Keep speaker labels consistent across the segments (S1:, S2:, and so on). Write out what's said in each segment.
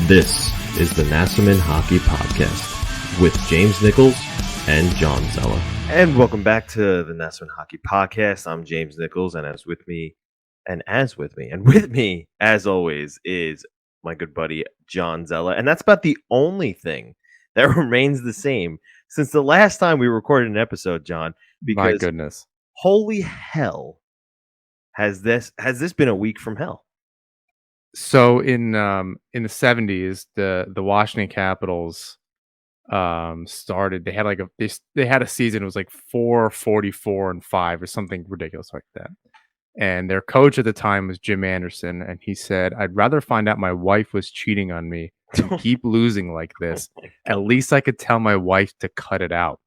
S1: This is the Nasserman Hockey Podcast with James Nichols and John Zella. And welcome back to the Nasserman Hockey Podcast. I'm James Nichols, and with me, as always, is my good buddy John Zella. And that's about the only thing that remains the same since the last time we recorded an episode, John. Because
S2: my goodness,
S1: holy hell, has this been a week from hell?
S2: So in the 70s, the Washington Capitals started. They had they had a season. It was like 4-44-5 or something ridiculous like that. And their coach at the time was Jim Anderson, and he said, "I'd rather find out my wife was cheating on me than keep losing like this. At least I could tell my wife to cut it out."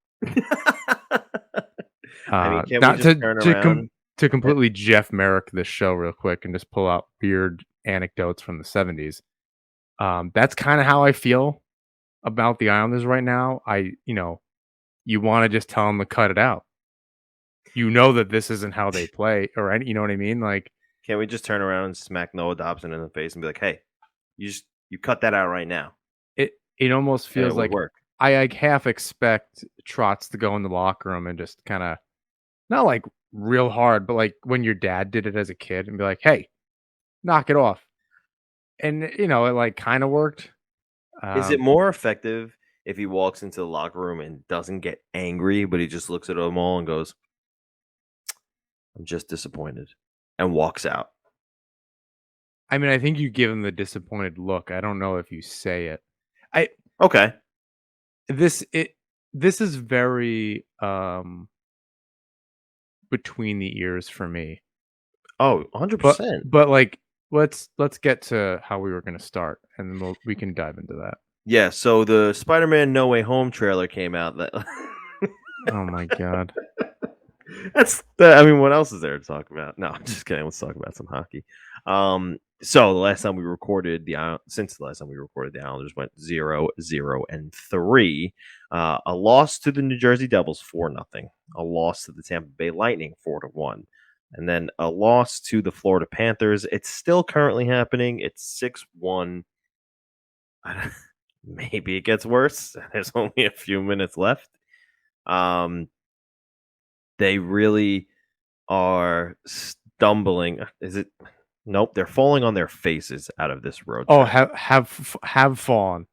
S2: To completely Jeff Merrick this show real quick and just pull out weird anecdotes from the 70s. That's kind of how I feel about the Islanders right now. You want to just tell them to cut it out. You know that this isn't how they play, or you know what I mean? Like,
S1: can't we just turn around and smack Noah Dobson in the face and be like, "Hey, you cut that out right now"?
S2: It almost feels like work. I half expect Trotz to go in the locker room and just kind of, not like real hard, but like when your dad did it as a kid and be like, "Hey, knock it off." And it like kind of worked.
S1: Is it more effective if he walks into the locker room and doesn't get angry, but he just looks at them all and goes, "I'm just disappointed," and walks out?
S2: I mean, I think you give him the disappointed look. I don't know if you say it.
S1: Okay.
S2: This is very between the ears for me.
S1: Oh, 100%.
S2: But like, let's get to how we were going to start, and then we can dive into that.
S1: Yeah. So the Spider-Man No Way Home trailer came out.
S2: Oh my god.
S1: What else is there to talk about? No, I'm just kidding. Let's talk about some hockey. So the last time we recorded the Islanders went 0-0-3. A loss to the New Jersey Devils 4-0. A loss to the Tampa Bay Lightning 4-1. And then a loss to the Florida Panthers. It's still currently happening. It's 6-1. Maybe it gets worse. There's only a few minutes left. They really are stumbling. Is it? Nope. They're falling on their faces out of this road trip.
S2: Oh, have fallen.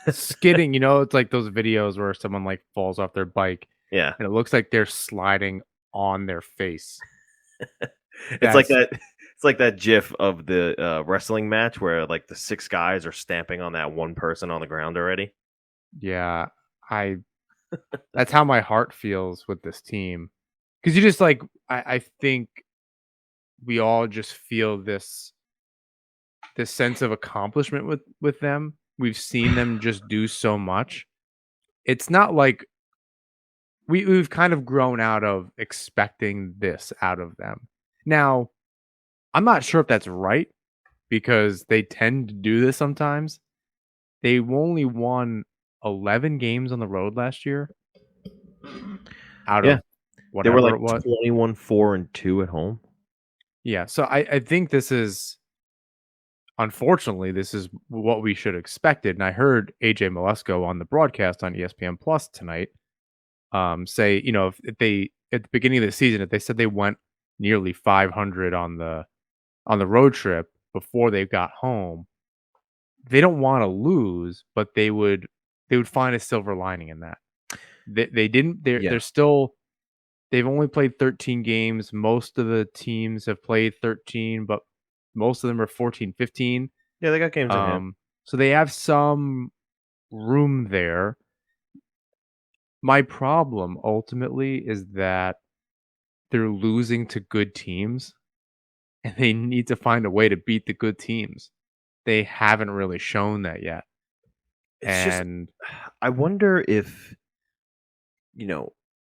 S2: Skidding, it's like those videos where someone like falls off their bike.
S1: Yeah.
S2: And it looks like they're sliding on their face.
S1: It's like that. It's like that GIF of the wrestling match where like the 6 guys are stamping on that one person on the ground already.
S2: Yeah, that's how my heart feels with this team. Because you just like, I think we all just feel this sense of accomplishment with them. We've seen them just do so much. It's not like we've kind of grown out of expecting this out of them. Now, I'm not sure if that's right because they tend to do this sometimes. They only won 11 games on the road last year. Out of whatever
S1: they were like
S2: it was.
S1: 21-4-2 at home.
S2: Yeah, so I think this is, unfortunately, this is what we should have expected. And I heard AJ Malesko on the broadcast on ESPN Plus tonight say, if they, at the beginning of the season, if they said they went nearly 500 on the road trip before they got home, they don't want to lose, but they would find a silver lining in that. They didn't. They're still. They've only played 13 games. Most of the teams have played 13, but most of them are 14, 15.
S1: Yeah, they got games in hand.
S2: So they have some room there. My problem ultimately is that they're losing to good teams, and they need to find a way to beat the good teams. They haven't really shown that yet.
S1: I wonder if,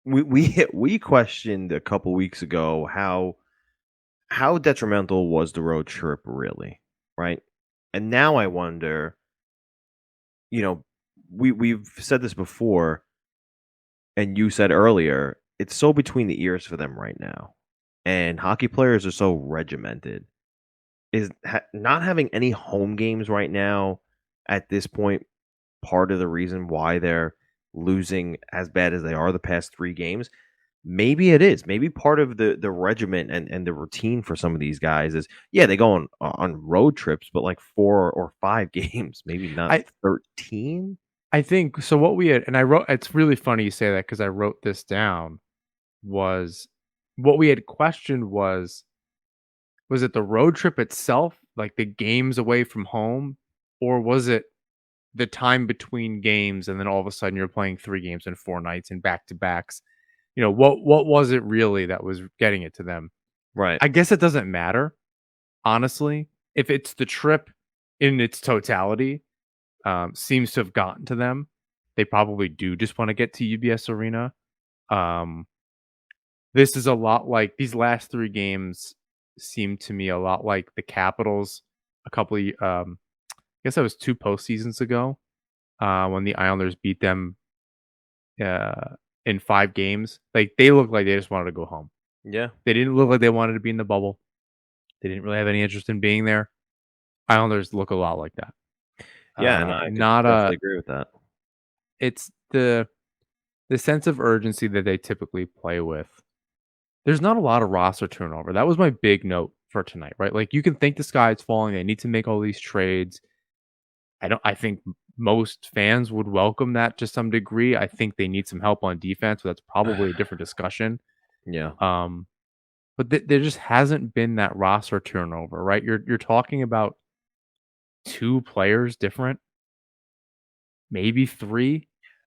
S1: we questioned a couple weeks ago how detrimental was the road trip really, right? And now I wonder, we've said this before, and you said earlier, it's so between the ears for them right now, and hockey players are so regimented. Is not having any home games right now at this point part of the reaon why they're losing as bad as they are the past 3 games? Maybe it is. Maybe part of the regiment and the routine for some of these guys is, yeah, they go on road trips, but like 4 or 5 games, maybe not
S2: I
S1: 13?
S2: I think so. What we had, and I wrote. It's really funny you say that because I wrote this down. Was what we had questioned was it the road trip itself, like the games away from home, or was it the time between games and then all of a sudden you're playing 3 games in 4 nights and back to backs? What was it really that was getting it to them?
S1: Right.
S2: I guess it doesn't matter, honestly. If it's the trip in its totality, seems to have gotten to them. They probably do just want to get to UBS Arena. Um, this is a lot like these last 3 games seem to me a lot like the Capitals a couple of I guess that was 2 postseasons ago, when the Islanders beat them, in 5 games. Like, they looked like they just wanted to go home.
S1: Yeah.
S2: They didn't look like they wanted to be in the bubble. They didn't really have any interest in being there. Islanders look a lot like that.
S1: Yeah, and I could
S2: Not a
S1: definitely agree with that.
S2: It's the sense of urgency that they typically play with. There's not a lot of roster turnover. That was my big note for tonight, right? Like, you can think the sky is falling. They need to make all these trades. I think most fans would welcome that to some degree. I think they need some help on defense, but that's probably a different discussion.
S1: Yeah.
S2: But there just hasn't been that roster turnover, right? You're talking about 2 players different, maybe 3.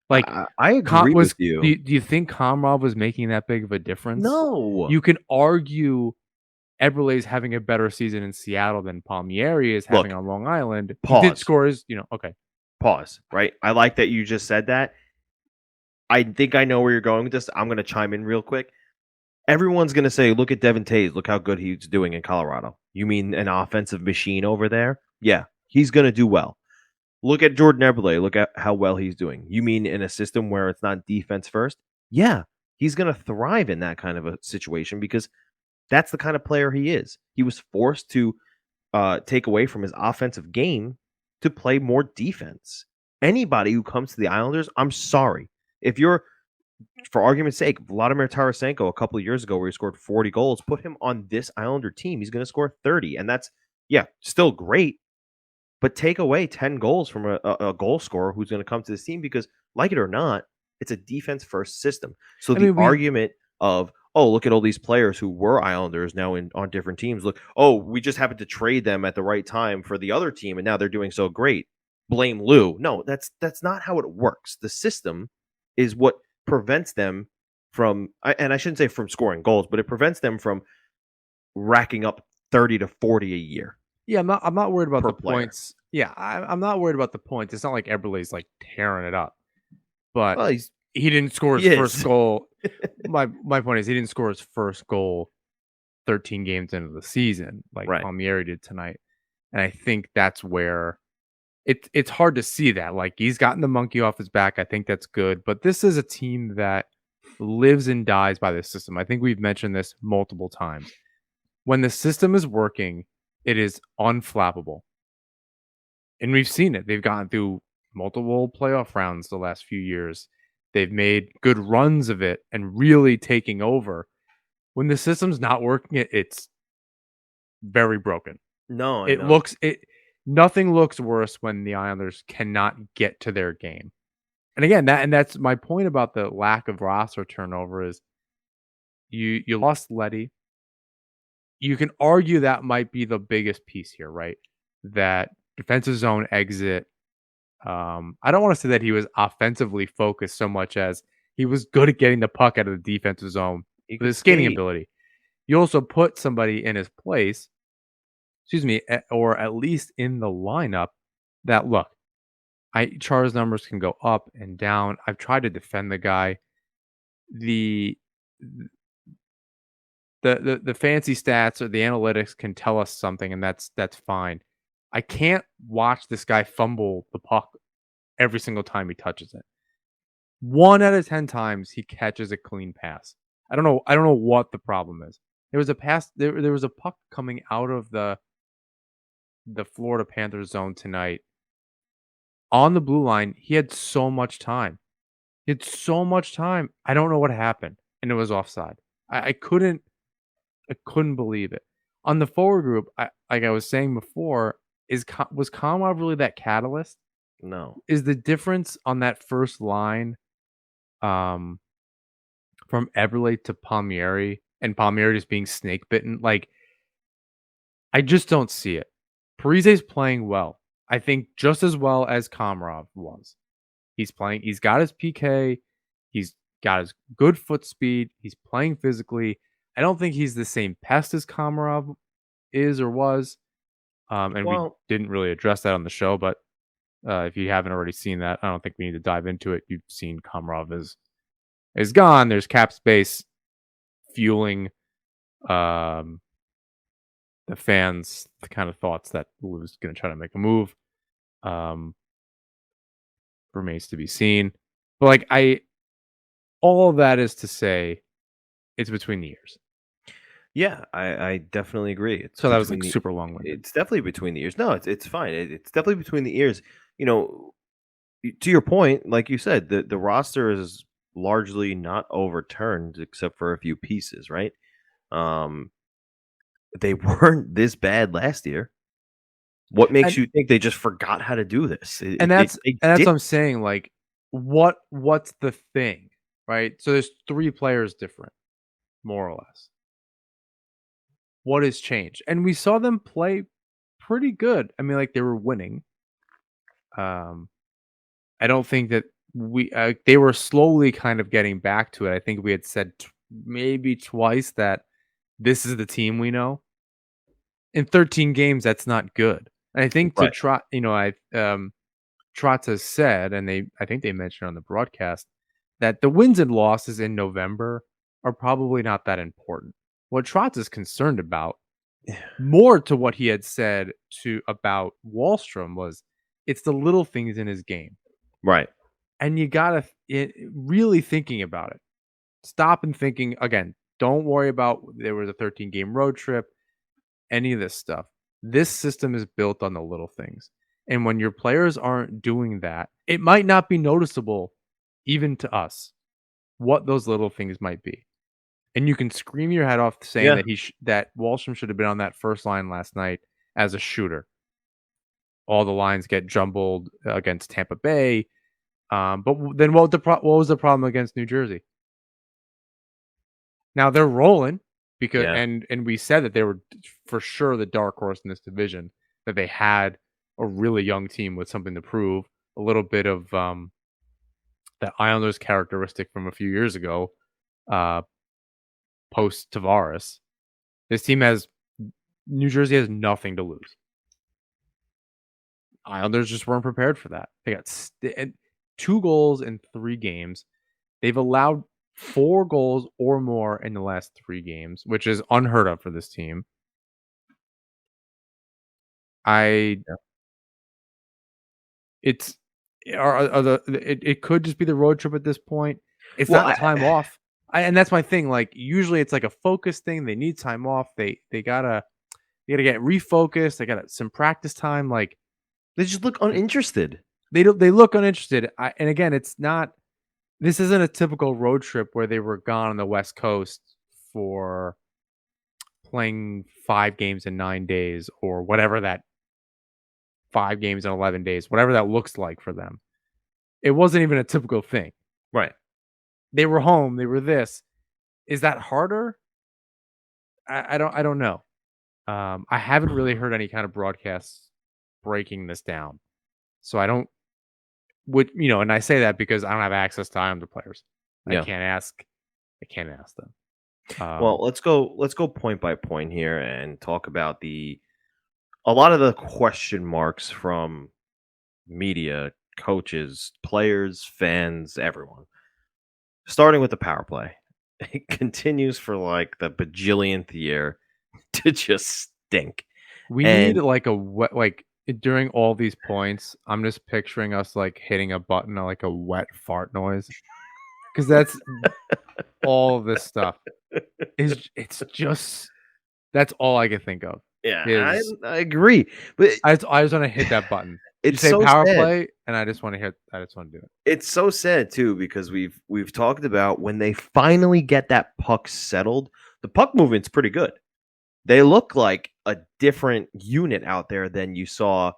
S2: Like,
S1: I agree with
S2: do
S1: you.
S2: you think Komrov was making that big of a difference?
S1: No.
S2: You can argue Eberle's having a better season in Seattle than Palmieri is having
S1: Look,
S2: on Long Island. He did
S1: pause.
S2: score his, okay.
S1: Pause, right? I like that you just said that. I think I know where you're going with this. I'm going to chime in real quick. Everyone's going to say, look at Devin Tays. Look how good he's doing in Colorado. You mean an offensive machine over there? Yeah, he's going to do well. Look at Jordan Eberle. Look at how well he's doing. You mean in a system where it's not defense first? Yeah, he's going to thrive in that kind of a situation because that's the kind of player he is. He was forced to take away from his offensive game to play more defense. Anybody who comes to the Islanders, I'm sorry. If you're, for argument's sake, Vladimir Tarasenko a couple of years ago where he scored 40 goals, put him on this Islander team, he's going to score 30. And that's, yeah, still great. But take away 10 goals from a goal scorer who's going to come to this team because, like it or not, it's a defense first system. So
S2: I
S1: the
S2: mean,
S1: argument of, oh, look at all these players who were Islanders now on different teams. Look, oh, we just happened to trade them at the right time for the other team, and now they're doing so great. Blame Lou. No, that's not how it works. The system is what prevents them from, and I shouldn't say from scoring goals, but it prevents them from racking up 30 to 40 a year.
S2: Yeah, I'm not worried about
S1: Per
S2: the
S1: player.
S2: points. Yeah, I'm not worried about the points. It's not like Eberle's like tearing it up, but
S1: Well,
S2: he didn't score
S1: he
S2: his
S1: is.
S2: first goal. My point is he didn't score his first goal 13 games into the season like
S1: Right.
S2: Palmieri did tonight, and I think that's where it's hard to see that. Like, he's gotten the monkey off his back. I think that's good, but this is a team that lives and dies by this system. I think we've mentioned this multiple times. When the system is working, it is unflappable. And we've seen it. They've gotten through multiple playoff rounds the last few years. They've made good runs of it and really taking over. When the system's not working, it's very broken.
S1: No, I know.
S2: Nothing looks worse when the Islanders cannot get to their game. And again, that's my point about the lack of roster turnover is you lost Letty. You can argue that might be the biggest piece here, right? That defensive zone exit. I don't want to say that he was offensively focused so much as he was good at getting the puck out of the defensive zone with his skating ability. You also put somebody in his place, or at least in the lineup that look, Char's numbers can go up and down. I've tried to defend the guy. The fancy stats or the analytics can tell us something, and that's fine. I can't watch this guy fumble the puck every single time he touches it. 1 out of 10 times he catches a clean pass. I don't know what the problem is. There was a pass. There was a puck coming out of the Florida Panthers zone tonight on the blue line, he had so much time. He had so much time. I don't know what happened, and it was offside. I couldn't believe it. On the forward group, like I was saying before, was Komarov really that catalyst?
S1: No.
S2: Is the difference on that first line, um, from Eberle to Palmieri, and Palmieri just being snake bitten? Like, I just don't see it. Parise's playing well. I think just as well as Komarov was. He's got his PK, he's got his good foot speed, he's playing physically. I don't think he's the same pest as Komarov is or was. And we
S1: Well,
S2: didn't really address that on the show, but if you haven't already seen that, I don't think we need to dive into it. You've seen Komarov is gone. There's cap space fueling um, the fans' the kind of thoughts that Lou was going to try to make a move. Um, Remains to be seen. But like all of that is to say, it's between the ears.
S1: yeah, I definitely agree. It's
S2: So that was
S1: between
S2: like
S1: the
S2: super long winded.
S1: it's definitely between the ears. No, it's fine. It's definitely between the ears. You know, to your point, like you said, the roster is largely not overturned except for a few pieces, right? Um, they weren't this bad last year. What makes
S2: And
S1: you think they just forgot how to do this?
S2: and
S1: They
S2: that's
S1: did.
S2: what I'm saying. Like, what's the thing, right? So there's 3 players different, more or less. What has changed? And we saw them play pretty good. I mean, like they were winning. Um, I don't think that they were slowly kind of getting back to it. I think we had said maybe twice that this is the team we know. In 13 games, that's not good. And I think to
S1: Right.
S2: try, Trotz has said, and I think they mentioned on the broadcast that the wins and losses in November are probably not that important. What Trotz is concerned about, more to what he had said to about Wahlstrom, was it's the little things in his game,
S1: Right.
S2: and you gotta really thinking about it. Stop and thinking again. Don't worry about there was a 13 game road trip, any of this stuff. This system is built on the little things. And when your players aren't doing that, it might not be noticeable even to us what those little things might be. And you can scream your head off saying
S1: Yeah.
S2: that that Wahlstrom should have been on that first line last night as a shooter. All the lines get jumbled against Tampa Bay. But then what was the problem against New Jersey? Now they're rolling because
S1: Yeah.
S2: and we said that they were for sure the dark horse in this division, that they had a really young team with something to prove, a little bit of that Islanders characteristic from a few years ago, uh, post Tavares. This team has New Jersey has nothing to lose. Islanders just weren't prepared for that. They got 2 goals in 3 games. They've allowed 4 goals or more in the last 3 games, which is unheard of for this team. I
S1: Yeah.
S2: It's are the it could just be the road trip at this point. It's
S1: Well,
S2: not time off. And that's my thing. Like usually it's like a focus thing. They need time off. They gotta get refocused. They got some practice time. Like
S1: they just look uninterested.
S2: they look uninterested. And again, it's not. This isn't a typical road trip where they were gone on the West Coast for playing 5 games in 9 days or whatever that 5 games in 11 days, whatever that looks like for them. It wasn't even a typical thing.
S1: Right.
S2: They were home. They were this. Is that harder? I don't know. I haven't really heard any kind of broadcasts breaking this down, so I don't. And I say that because I don't have access to Islander players. I
S1: Yeah.
S2: can't ask. I can't ask them.
S1: Well, let's go point by point here and talk about a lot of the question marks from media, coaches, players, fans, everyone. Starting with the power play. It continues for like the bajillionth year to just stink.
S2: We need
S1: And
S2: like a wet like during all these points. I'm just picturing us like hitting a button like a wet fart noise because that's all of this stuff. It's just that's all I can think of
S1: yeah,
S2: is
S1: I agree. But
S2: I just want to hit that button. You
S1: it's
S2: say
S1: so
S2: power
S1: sad.
S2: play, and I just want to do it.
S1: It's so sad too because we've talked about when they finally get that puck settled, the puck movement's pretty good. They look like a different unit out there than you saw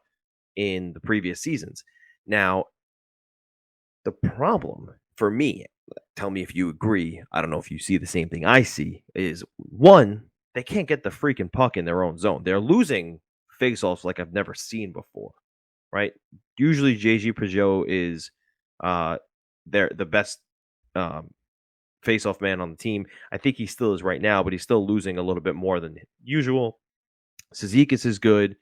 S1: in the previous seasons. Now, the problem for me, tell me if you agree, I don't know if you see the same thing I see, is one, they can't get the freaking puck in their own zone. They're losing faceoffs like I've never seen before, right? Usually JG Peugeot is uh they're the best um faceoff man on the team. I think he still is right now, but he's still losing a little bit more than usual. Cizikas is good.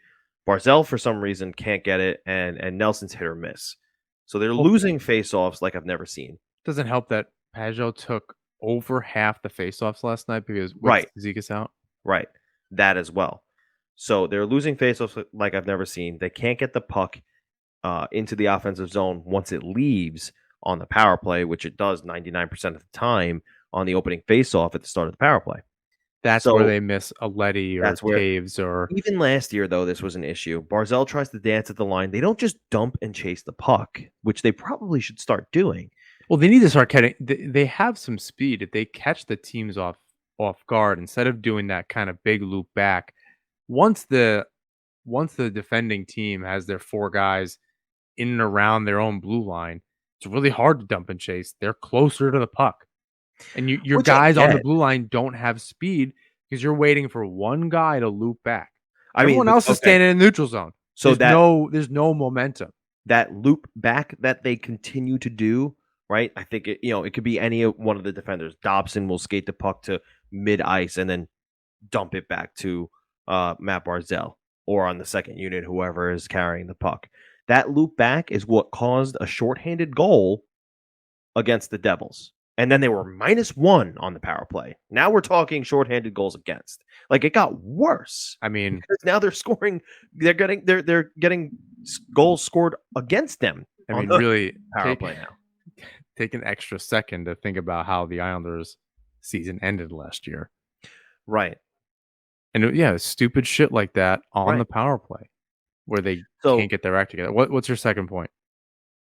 S1: Barzell, for some reason, can't get it, and Nelson's hit or miss. So they're
S2: Well,
S1: losing faceoffs like I've never seen.
S2: doesn't help that Pajot took over half the faceoffs last night because with
S1: Right,
S2: Zekas out.
S1: right. That as well. So they're losing faceoffs like I've never seen. They can't get the puck into the offensive zone once it leaves on the power play, which it does 99% of the time on the opening faceoff at the start of the power play.
S2: That's where
S1: So
S2: they miss a Letty or
S1: that's where
S2: Taves or
S1: even last year, though, this was an issue. Barzell tries to dance at the line. They don't just dump and chase the puck, which they probably should start doing.
S2: well, they need to start catching. They have some speed. If they catch the teams off guard instead of doing that kind of big loop back, once the once the defending team has their four guys in and around their own blue line, it's really hard to dump and chase. They're closer to the puck. And your
S1: Which I
S2: guys on the
S1: get.
S2: blue line don't have speed because you're waiting for one guy to loop back.
S1: I mean,
S2: Everyone else is
S1: okay.
S2: standing in the neutral zone.
S1: So
S2: There's no momentum.
S1: that loop back that they continue to do, right? I think it could be any one of the defenders. Dobson will skate the puck to mid ice and then dump it back to Matt Barzell or on the second unit, whoever is carrying the puck. That loop back is what caused a shorthanded goal against the Devils. And then they were -1 on the power play. Now we're talking shorthanded goals against. Like it got worse.
S2: I mean,
S1: Because now they're scoring. They're getting goals scored against them.
S2: really
S1: Power play now.
S2: take an extra second to think about how the Islanders season ended last year.
S1: Right.
S2: And yeah, stupid shit like that on the
S1: Right.
S2: power play where they
S1: So
S2: can't get their act together. What's your second point?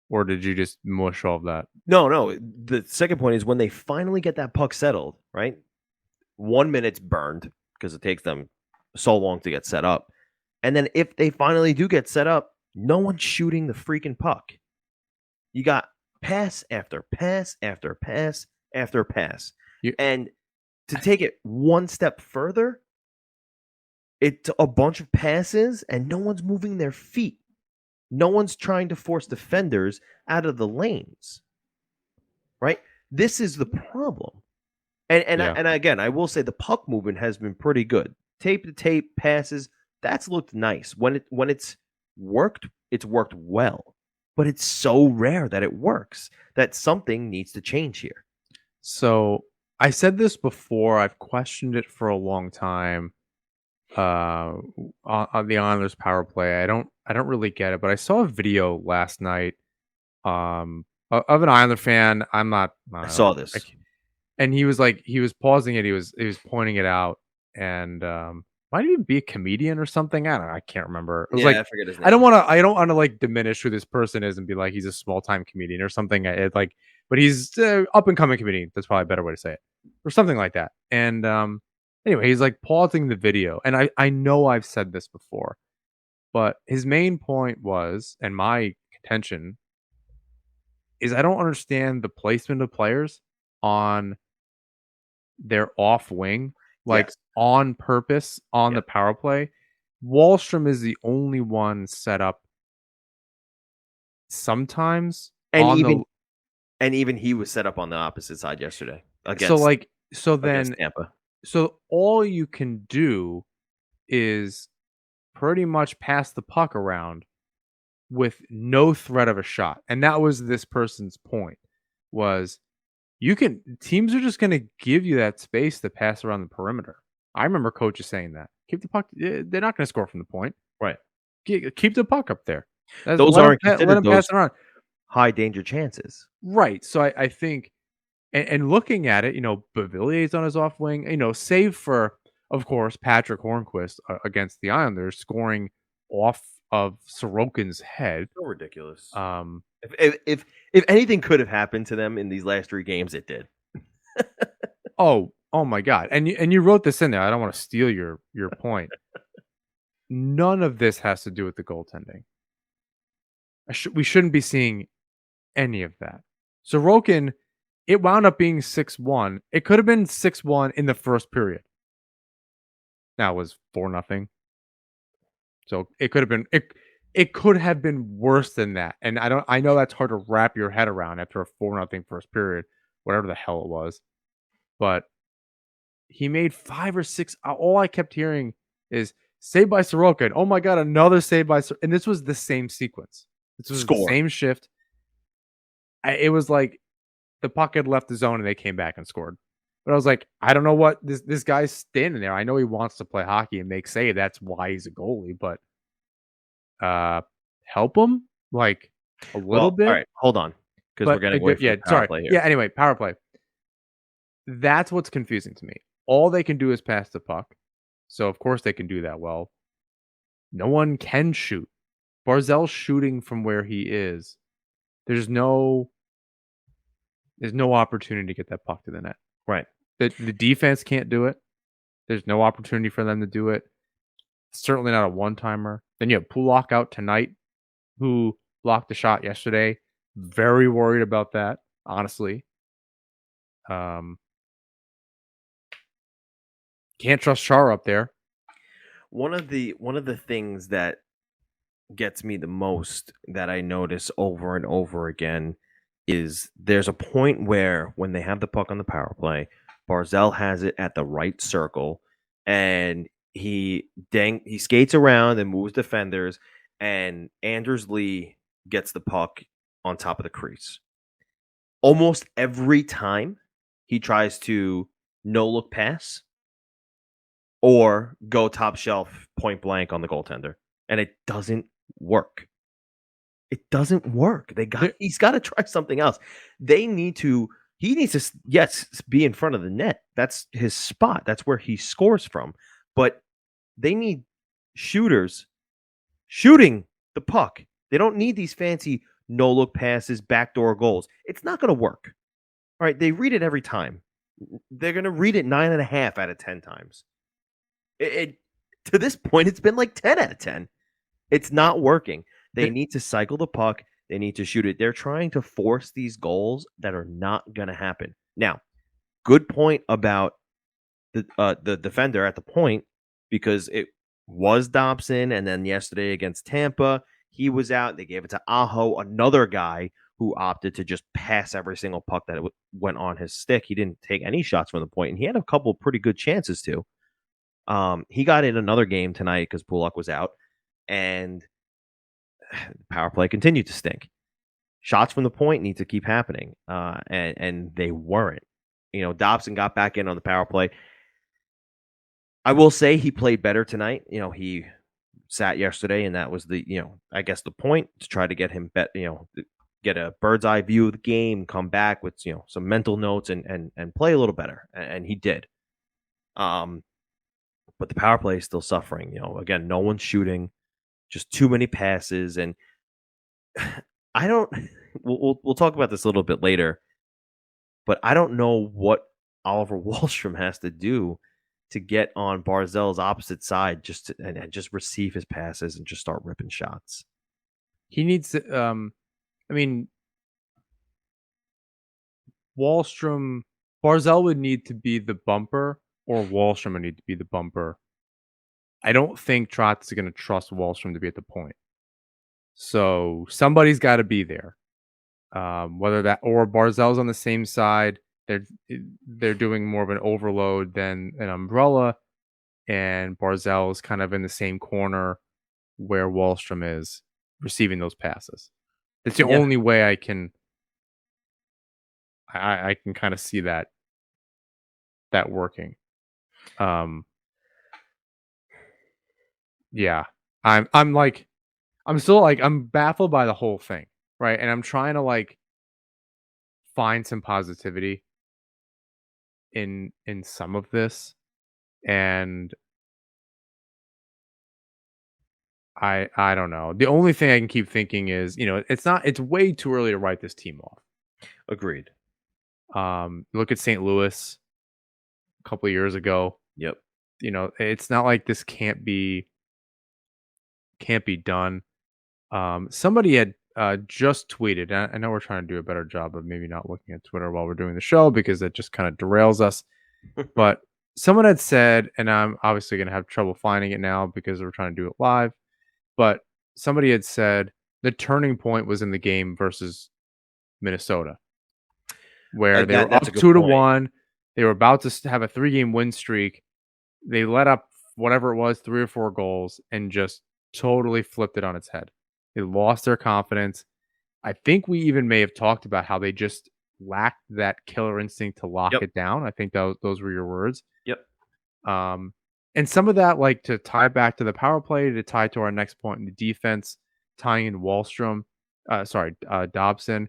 S2: Or did you just mush all of that?
S1: no. The second point is when they finally get that puck settled. Right. 1 minute's burned because it takes them so long to get set up. And then if they finally do get set up, no one's shooting the freaking puck. You got pass after pass after pass after pass. And to take it one step further, it's a bunch of passes and no one's moving their feet. No one's trying to force defenders out of the lanes. Right? This is the problem. And again, I will say the puck movement has been pretty good. Tape to tape passes, that's looked nice. When it's worked well. But it's so rare that it works that something needs to change here.
S2: So I said this before. I've questioned it for a long time. On the Islanders power play, I don't really get it. But I saw a video last night, of an Islander fan.
S1: I saw this.
S2: And he was pausing it. He was pointing it out, and might even be a comedian or something. I can't remember. It was
S1: I forget his name.
S2: I don't want to like diminish who this person is and be like he's a small time comedian or something. But he's up and coming comedian. That's probably a better way to say it, or something like that. And anyway, he's like pausing the video, and I know I've said this before, but his main point was, and my contention is, I don't understand the placement of players on their off wing, like
S1: Yes.
S2: on purpose on
S1: Yep.
S2: the power play. Wahlstrom is the only one set up sometimes
S1: And even he was set up on the opposite side yesterday against Tampa.
S2: So all you can do is pretty much pass the puck around with no threat of a shot. And that was this person's point, was teams are just going to give you that space to pass around the perimeter. I remember coaches saying that. Keep the puck. They're not going to score from the point.
S1: Right.
S2: Keep the puck up there.
S1: Those aren't considered
S2: let them pass
S1: those
S2: it around.
S1: high danger chances.
S2: Right. So I think, and looking at it, Bavillier's on his off wing, save for, of course, Patrick Hornquist against the Islanders scoring off of Sorokin's head.
S1: So ridiculous.
S2: Um,
S1: If anything could have happened to them in these last 3 games, it did.
S2: oh my god, and you wrote this in there. I don't want to steal your point. None of this has to do with the goaltending. We shouldn't be seeing any of that. Sorokin, it wound up being 6-1. It could have been 6-1 in the first period. Now it was 4-0. So it could have been it could have been worse than that. And I know that's hard to wrap your head around after a 4-0 first period, whatever the hell it was. But he made 5 or 6. All I kept hearing is save by Sorokin. Oh my god, another save by Sorokin. And this was the same sequence. This was the
S1: Score.
S2: same shift. It was like the puck had left the zone and they came back and scored. But I was like, I don't know what this guy's standing there. I know he wants to play hockey and make save. That's why he's a goalie. But help him like a little bit.
S1: All right, hold on, because we're getting away from the power play here.
S2: Yeah. Anyway, power play. That's what's confusing to me. All they can do is pass the puck, so of course they can do that well. No one can shoot. Barzal's shooting from where he is. There's no opportunity to get that puck to the net.
S1: Right.
S2: The defense can't do it. There's no opportunity for them to do it. Certainly not a one-timer. Then you have Pulak out tonight, who blocked the shot yesterday. Very worried about that, honestly. Can't trust Char up there.
S1: One of the things that gets me the most that I notice over and over again is there's a point where when they have the puck on the power play, Barzal has it at the right circle, and he skates around and moves defenders, and Anders Lee gets the puck on top of the crease. Almost every time he tries to no look pass or go top shelf point blank on the goaltender, and it doesn't work. It doesn't work. He's got to try something else. He needs to be in front of the net. That's his spot. That's where he scores from. But they need shooters shooting the puck. They don't need these fancy no look passes, backdoor goals. It's not going to work. All right, they read it every time. They're going to read it 9.5 out of 10 times. To this point, it's been like 10 out of 10. It's not working. They need to cycle the puck. They need to shoot it. They're trying to force these goals that are not going to happen. Now, good point about the defender at the point, because it was Dobson, and then yesterday against Tampa, he was out. They gave it to Aho, another guy who opted to just pass every single puck that went on his stick. He didn't take any shots from the point, and he had a couple pretty good chances too. He got in another game tonight because Pulak was out, and the power play continued to stink. Shots from the point need to keep happening, and they weren't. Dobson got back in on the power play. I will say he played better tonight. He sat yesterday, and that was I guess the point, to try to get him get a bird's eye view of the game, come back with some mental notes and play a little better, and he did. But the power play is still suffering. Again, no one's shooting, just too many passes, and I don't. We'll talk about this a little bit later, but I don't know what Oliver Wahlstrom has to do to get on Barzal's opposite side and just receive his passes and just start ripping shots.
S2: He needs to. I mean, Barzal would need to be the bumper, or Wahlstrom would need to be the bumper. I don't think Trotz is going to trust Wahlstrom to be at the point. So somebody's got to be there. Whether that or Barzal's on the same side, they're doing more of an overload than an umbrella, and Barzal's kind of in the same corner where Wahlstrom is receiving those passes. It's the only way I can kind of see that working. Yeah. I'm still I'm baffled by the whole thing, right? And I'm trying to find some positivity in some of this. And I don't know. The only thing I can keep thinking is, it's way too early to write this team off.
S1: Agreed.
S2: Look at St. Louis a couple of years ago.
S1: Yep.
S2: It's not like this can't be done. Somebody had just tweeted. And I know we're trying to do a better job of maybe not looking at Twitter while we're doing the show because it just kind of derails us. But someone had said, and I'm obviously going to have trouble finding it now because we're trying to do it live. But somebody had said the turning point was in the game versus Minnesota, where they were
S1: That's a
S2: up
S1: good
S2: 2 to
S1: point.
S2: 1. They were about to have a 3-game win streak. They let up whatever it was, 3 or 4 goals, and just totally flipped it on its head. They lost their confidence. I think we even may have talked about how they just lacked that killer instinct to lock
S1: Yep.
S2: it down. I think those were your words.
S1: Yep.
S2: And some of that, like to tie back to the power play, to tie to our next point in the defense, tying in Wahlstrom, Dobson.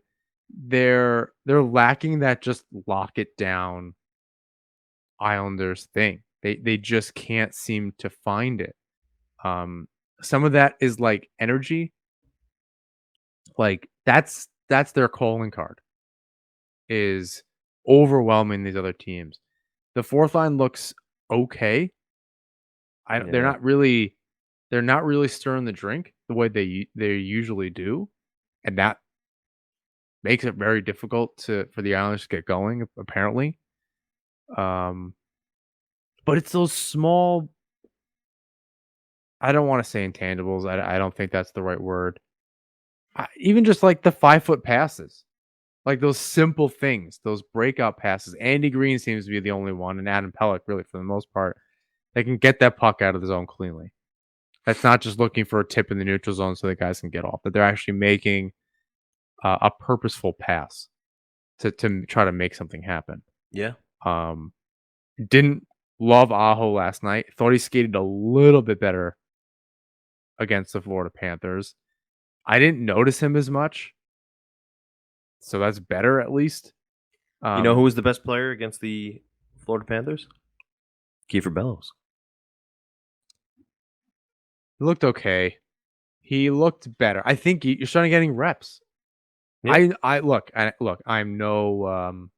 S2: They're lacking that just lock it down Islanders thing. They just can't seem to find it. Some of that is like energy. Like that's their calling card, is overwhelming these other teams. The fourth line looks okay. They're
S1: Yeah.
S2: not really stirring the drink the way they usually do, and that makes it very difficult for the Islanders to get going. Apparently, but it's those small. I don't want to say intangibles. I don't think that's the right word. Even just like the 5-foot passes, like those simple things, those breakout passes. Andy Green seems to be the only one, and Adam Pelech, really, for the most part, they can get that puck out of the zone cleanly. That's not just looking for a tip in the neutral zone so the guys can get off. That they're actually making a purposeful pass to try to make something happen.
S1: Yeah.
S2: Didn't love Aho last night. Thought he skated a little bit better against the Florida Panthers. I didn't notice him as much, so that's better at least.
S1: You know who was the best player against the Florida Panthers? Kiefer Bellows.
S2: He looked okay. He looked better. I think you're starting getting reps.
S1: Yeah.
S2: Look. I'm no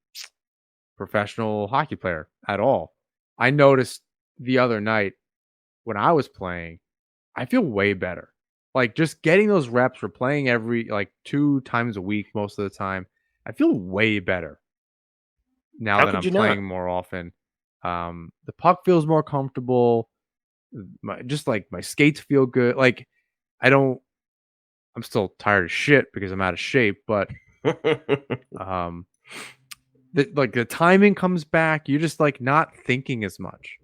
S2: professional hockey player at all. I noticed the other night when I was playing, I feel way better. Like just getting those reps, we're playing every 2 times a week most of the time. I feel way better now
S1: How
S2: that
S1: could
S2: I'm
S1: you
S2: playing
S1: not?
S2: more often. The puck feels more comfortable. My skates feel good. I'm still tired as shit because I'm out of shape, but um the timing comes back. You're just like not thinking as much.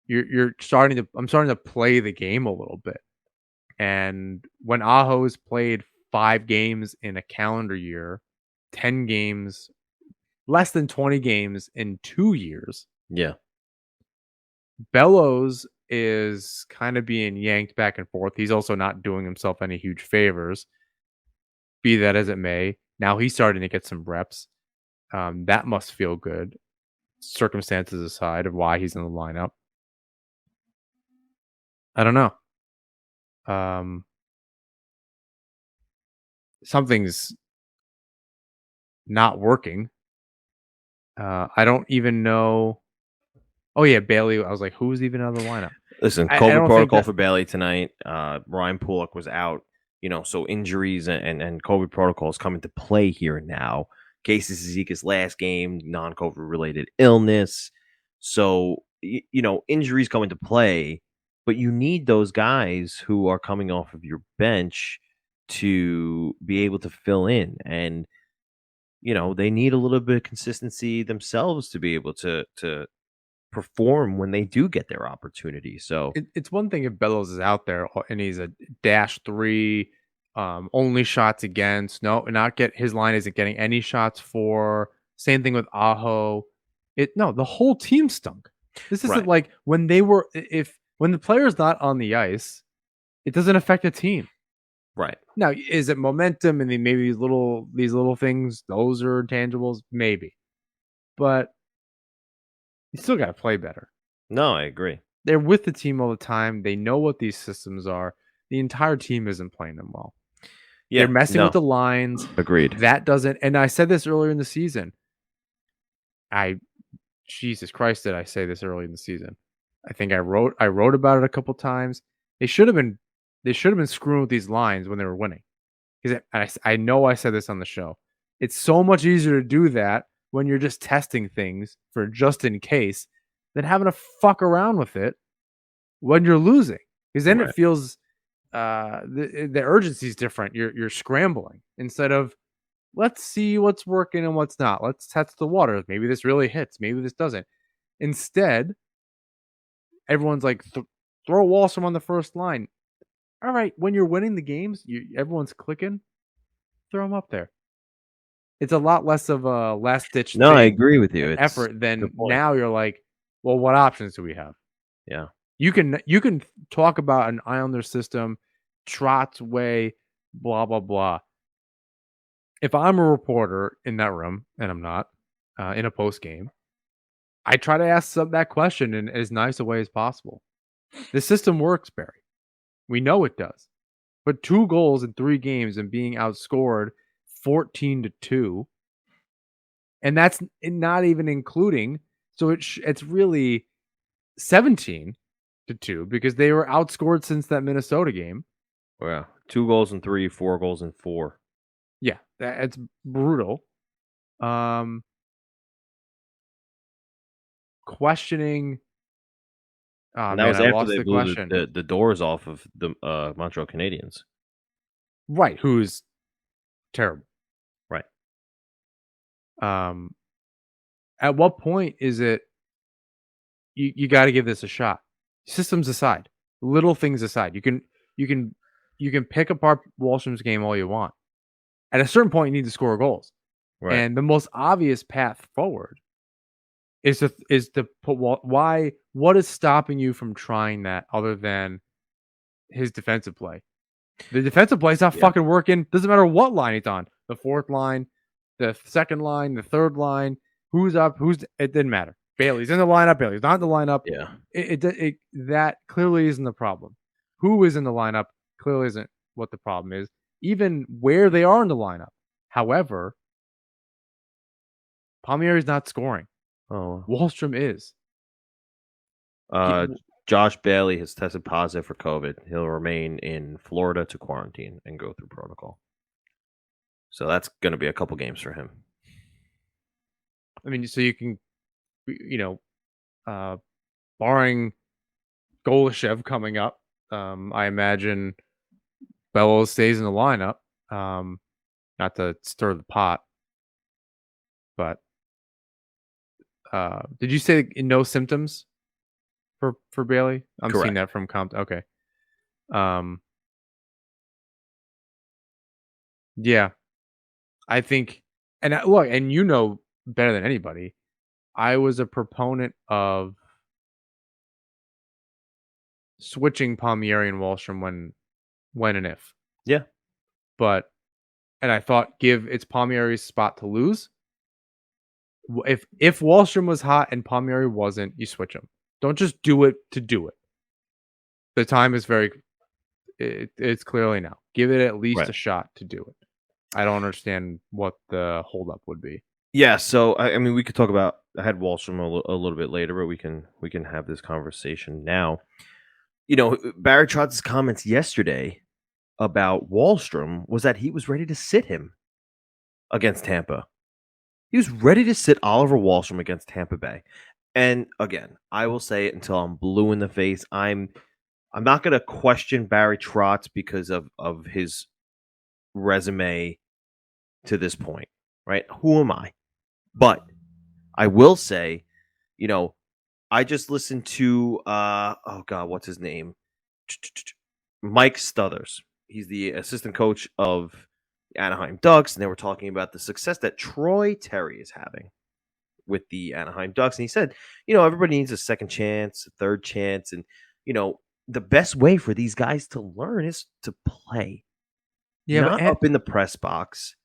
S2: I'm starting to play the game a little bit. And when Aho's played 5 games in a calendar year, 10 games, less than 20 games in 2 years,
S1: Yeah.
S2: Bellows is kind of being yanked back and forth. He's also not doing himself any huge favors. Be that as it may, now he's starting to get some reps. That must feel good, circumstances aside, of why he's in the lineup. I don't know. Something's not working. I don't even know. Oh yeah, Bailey. I was like, who's even out of the lineup?
S1: Listen,
S2: I
S1: COVID
S2: don't think
S1: protocol
S2: that-
S1: for Bailey tonight. Ryan Pulock was out. So injuries and COVID protocols come into play here now. Casey Zika's last game, non-COVID related illness. So injuries come into play, but you need those guys who are coming off of your bench to be able to fill in, and they need a little bit of consistency themselves to be able to perform when they do get their opportunity. So
S2: it's one thing if Bellows is out there and he's a -3, only shots against. No, not get his line isn't getting any shots for. Same thing with Aho. The whole team stunk. This isn't
S1: Right.
S2: like when when the player's not on the ice, it doesn't affect the team.
S1: Right.
S2: Now, is it momentum and then maybe these little things? Those are intangibles, maybe, but you still got to play better.
S1: No, I agree.
S2: They're with the team all the time. They know what these systems are. the entire team isn't playing them well.
S1: Yeah,
S2: They're messing
S1: no,
S2: with the lines.
S1: agreed.
S2: That doesn't, and I said this earlier in the season. Jesus Christ, did I say this early in the season? I think I wrote about it a couple times. They should have been screwing with these lines when they were winning. Because I know I said this on the show. It's so much easier to do that when you're just testing things for just in case than having to fuck around with it when you're losing. Because then
S1: Right.
S2: it feels the urgency is different. You're scrambling instead of let's see what's working and what's not. Let's test the waters. Maybe this really hits. Maybe this doesn't. Instead, everyone's like, throw Wahlstrom on the first line. All right, when you're winning the games, everyone's clicking. Throw him up there. It's a lot less of a last ditch
S1: No, I agree with you. It's
S2: effort than
S1: good point.
S2: now. You're like, well, what options do we have?
S1: Yeah.
S2: You can talk about an Islander system, Trotz way, blah blah blah. If I'm a reporter in that room, and I'm not, in a post game, I try to ask that question in as nice a way as possible. The system works, Barry. We know it does. But 2 goals in 3 games and being outscored 14-2, and that's not even including. So it's really 17-2 because they were outscored since that Minnesota game.
S1: Wow. 2 goals in 3, 4 goals in 4.
S2: Yeah, it's brutal. Questioning. Oh,
S1: And that
S2: man,
S1: was
S2: I
S1: after
S2: lost
S1: they
S2: the
S1: blew
S2: question.
S1: the doors off of the Montreal Canadiens.
S2: Right, who's terrible.
S1: Right.
S2: At what point is it you got to give this a shot? Systems aside, little things aside, you can pick apart Wahlstrom's game all you want. At a certain point, you need to score goals,
S1: Right.
S2: and the most obvious path forward is to put why. What is stopping you from trying that other than his defensive play? The defensive play is not fucking working. Doesn't matter what line he's on. The fourth line, the second line, the third line. Who's up? It didn't matter. Bailey's in the lineup. Bailey's not in the lineup.
S1: Yeah.
S2: It that clearly isn't the problem. Who is in the lineup clearly isn't what the problem is. Even where they are in the lineup. However, Palmieri's not scoring.
S1: Oh.
S2: Wahlstrom is.
S1: Josh Bailey has tested positive for COVID. He'll remain in Florida to quarantine and go through protocol. So that's going to be a couple games for him.
S2: I mean, so you can, barring Golashev coming up, I imagine Bellows stays in the lineup. Not to stir the pot, but did you say no symptoms for Bailey? I'm
S1: Correct.
S2: seeing that from Compt. Okay. Yeah, I think, and look, and you know better than anybody, I was a proponent of switching Palmieri and Wahlstrom when and if.
S1: Yeah.
S2: But, and I thought it's Palmieri's spot to lose. If Wahlstrom was hot and Palmieri wasn't, you switch him. Don't just do it to do it. The time is it's clearly now. Give it at least a shot to do it. I don't understand what the holdup would be.
S1: Yeah, so I mean, we could talk about. I had Wahlstrom a little bit later, but we can have this conversation now. Barry Trotz's comments yesterday about Wahlstrom was that he was ready to sit him against Tampa. He was ready to sit Oliver Wahlstrom against Tampa Bay. And again, I will say it until I'm blue in the face. I'm not going to question Barry Trotz because of his resume to this point, right? Who am I? But I will say, I just listened to what's his name? Mike Stothers. He's the assistant coach of the Anaheim Ducks, and they were talking about the success that Troy Terry is having with the Anaheim Ducks. And he said, everybody needs a second chance, a third chance, and the best way for these guys to learn is to play. Yeah, not up in the press box,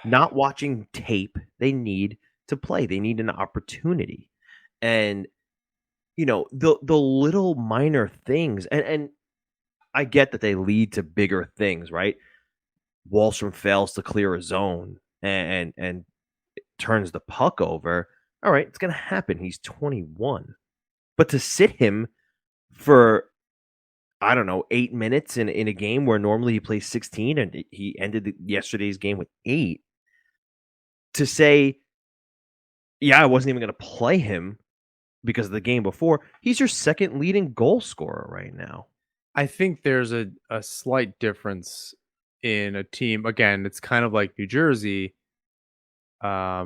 S1: not watching tape. They need to play. They need an opportunity. And the little minor things, and I get that they lead to bigger things, right? Wahlstrom fails to clear a zone and turns the puck over. All right, it's going to happen. He's 21. But to sit him for, I don't know, 8 minutes in a game where normally he plays 16 and he ended yesterday's game with 8, to say, yeah, I wasn't even going to play him because of the game before, he's your second leading goal scorer right now.
S2: I think there's a slight difference in a team. Again, it's kind of like New Jersey. I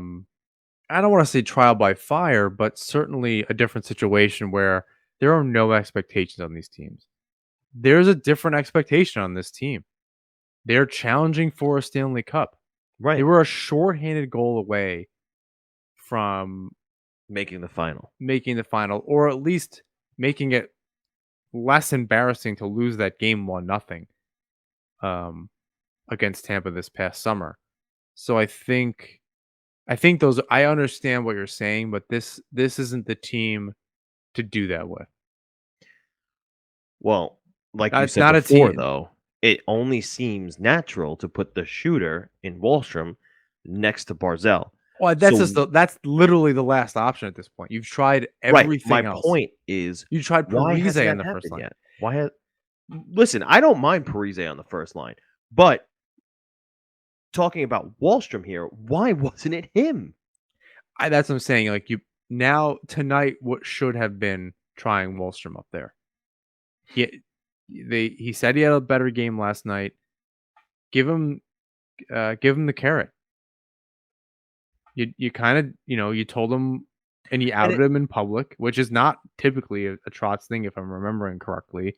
S2: don't want to say trial by fire, but certainly a different situation where there are no expectations on these teams. There's a different expectation on this team. They're challenging for a Stanley Cup.
S1: Right.
S2: They were a shorthanded goal away from
S1: making the final,
S2: or at least making it less embarrassing to lose that game 1-0 against Tampa this past summer. So I think those, I understand what you're saying, but this isn't the team to do that with.
S1: Well, like you
S2: It's
S1: said
S2: not a
S1: before,
S2: team.
S1: though, it only seems natural to put the shooter in Wahlstrom next to Barzal.
S2: Well, that's literally the last option at this point. You've tried everything
S1: right. My
S2: else.
S1: point is,
S2: You tried
S1: why
S2: Parise
S1: hasn't
S2: on
S1: that
S2: the first
S1: happened
S2: line.
S1: yet? Listen, I don't mind Parise on the first line, but talking about Wahlstrom here, why wasn't it him?
S2: That's what I'm saying. Like, tonight, what should have been trying Wahlstrom up there. He said he had a better game last night. Give him the carrot. You kind of, you told him, and you outed him in public, which is not typically a Trotz thing, if I'm remembering correctly.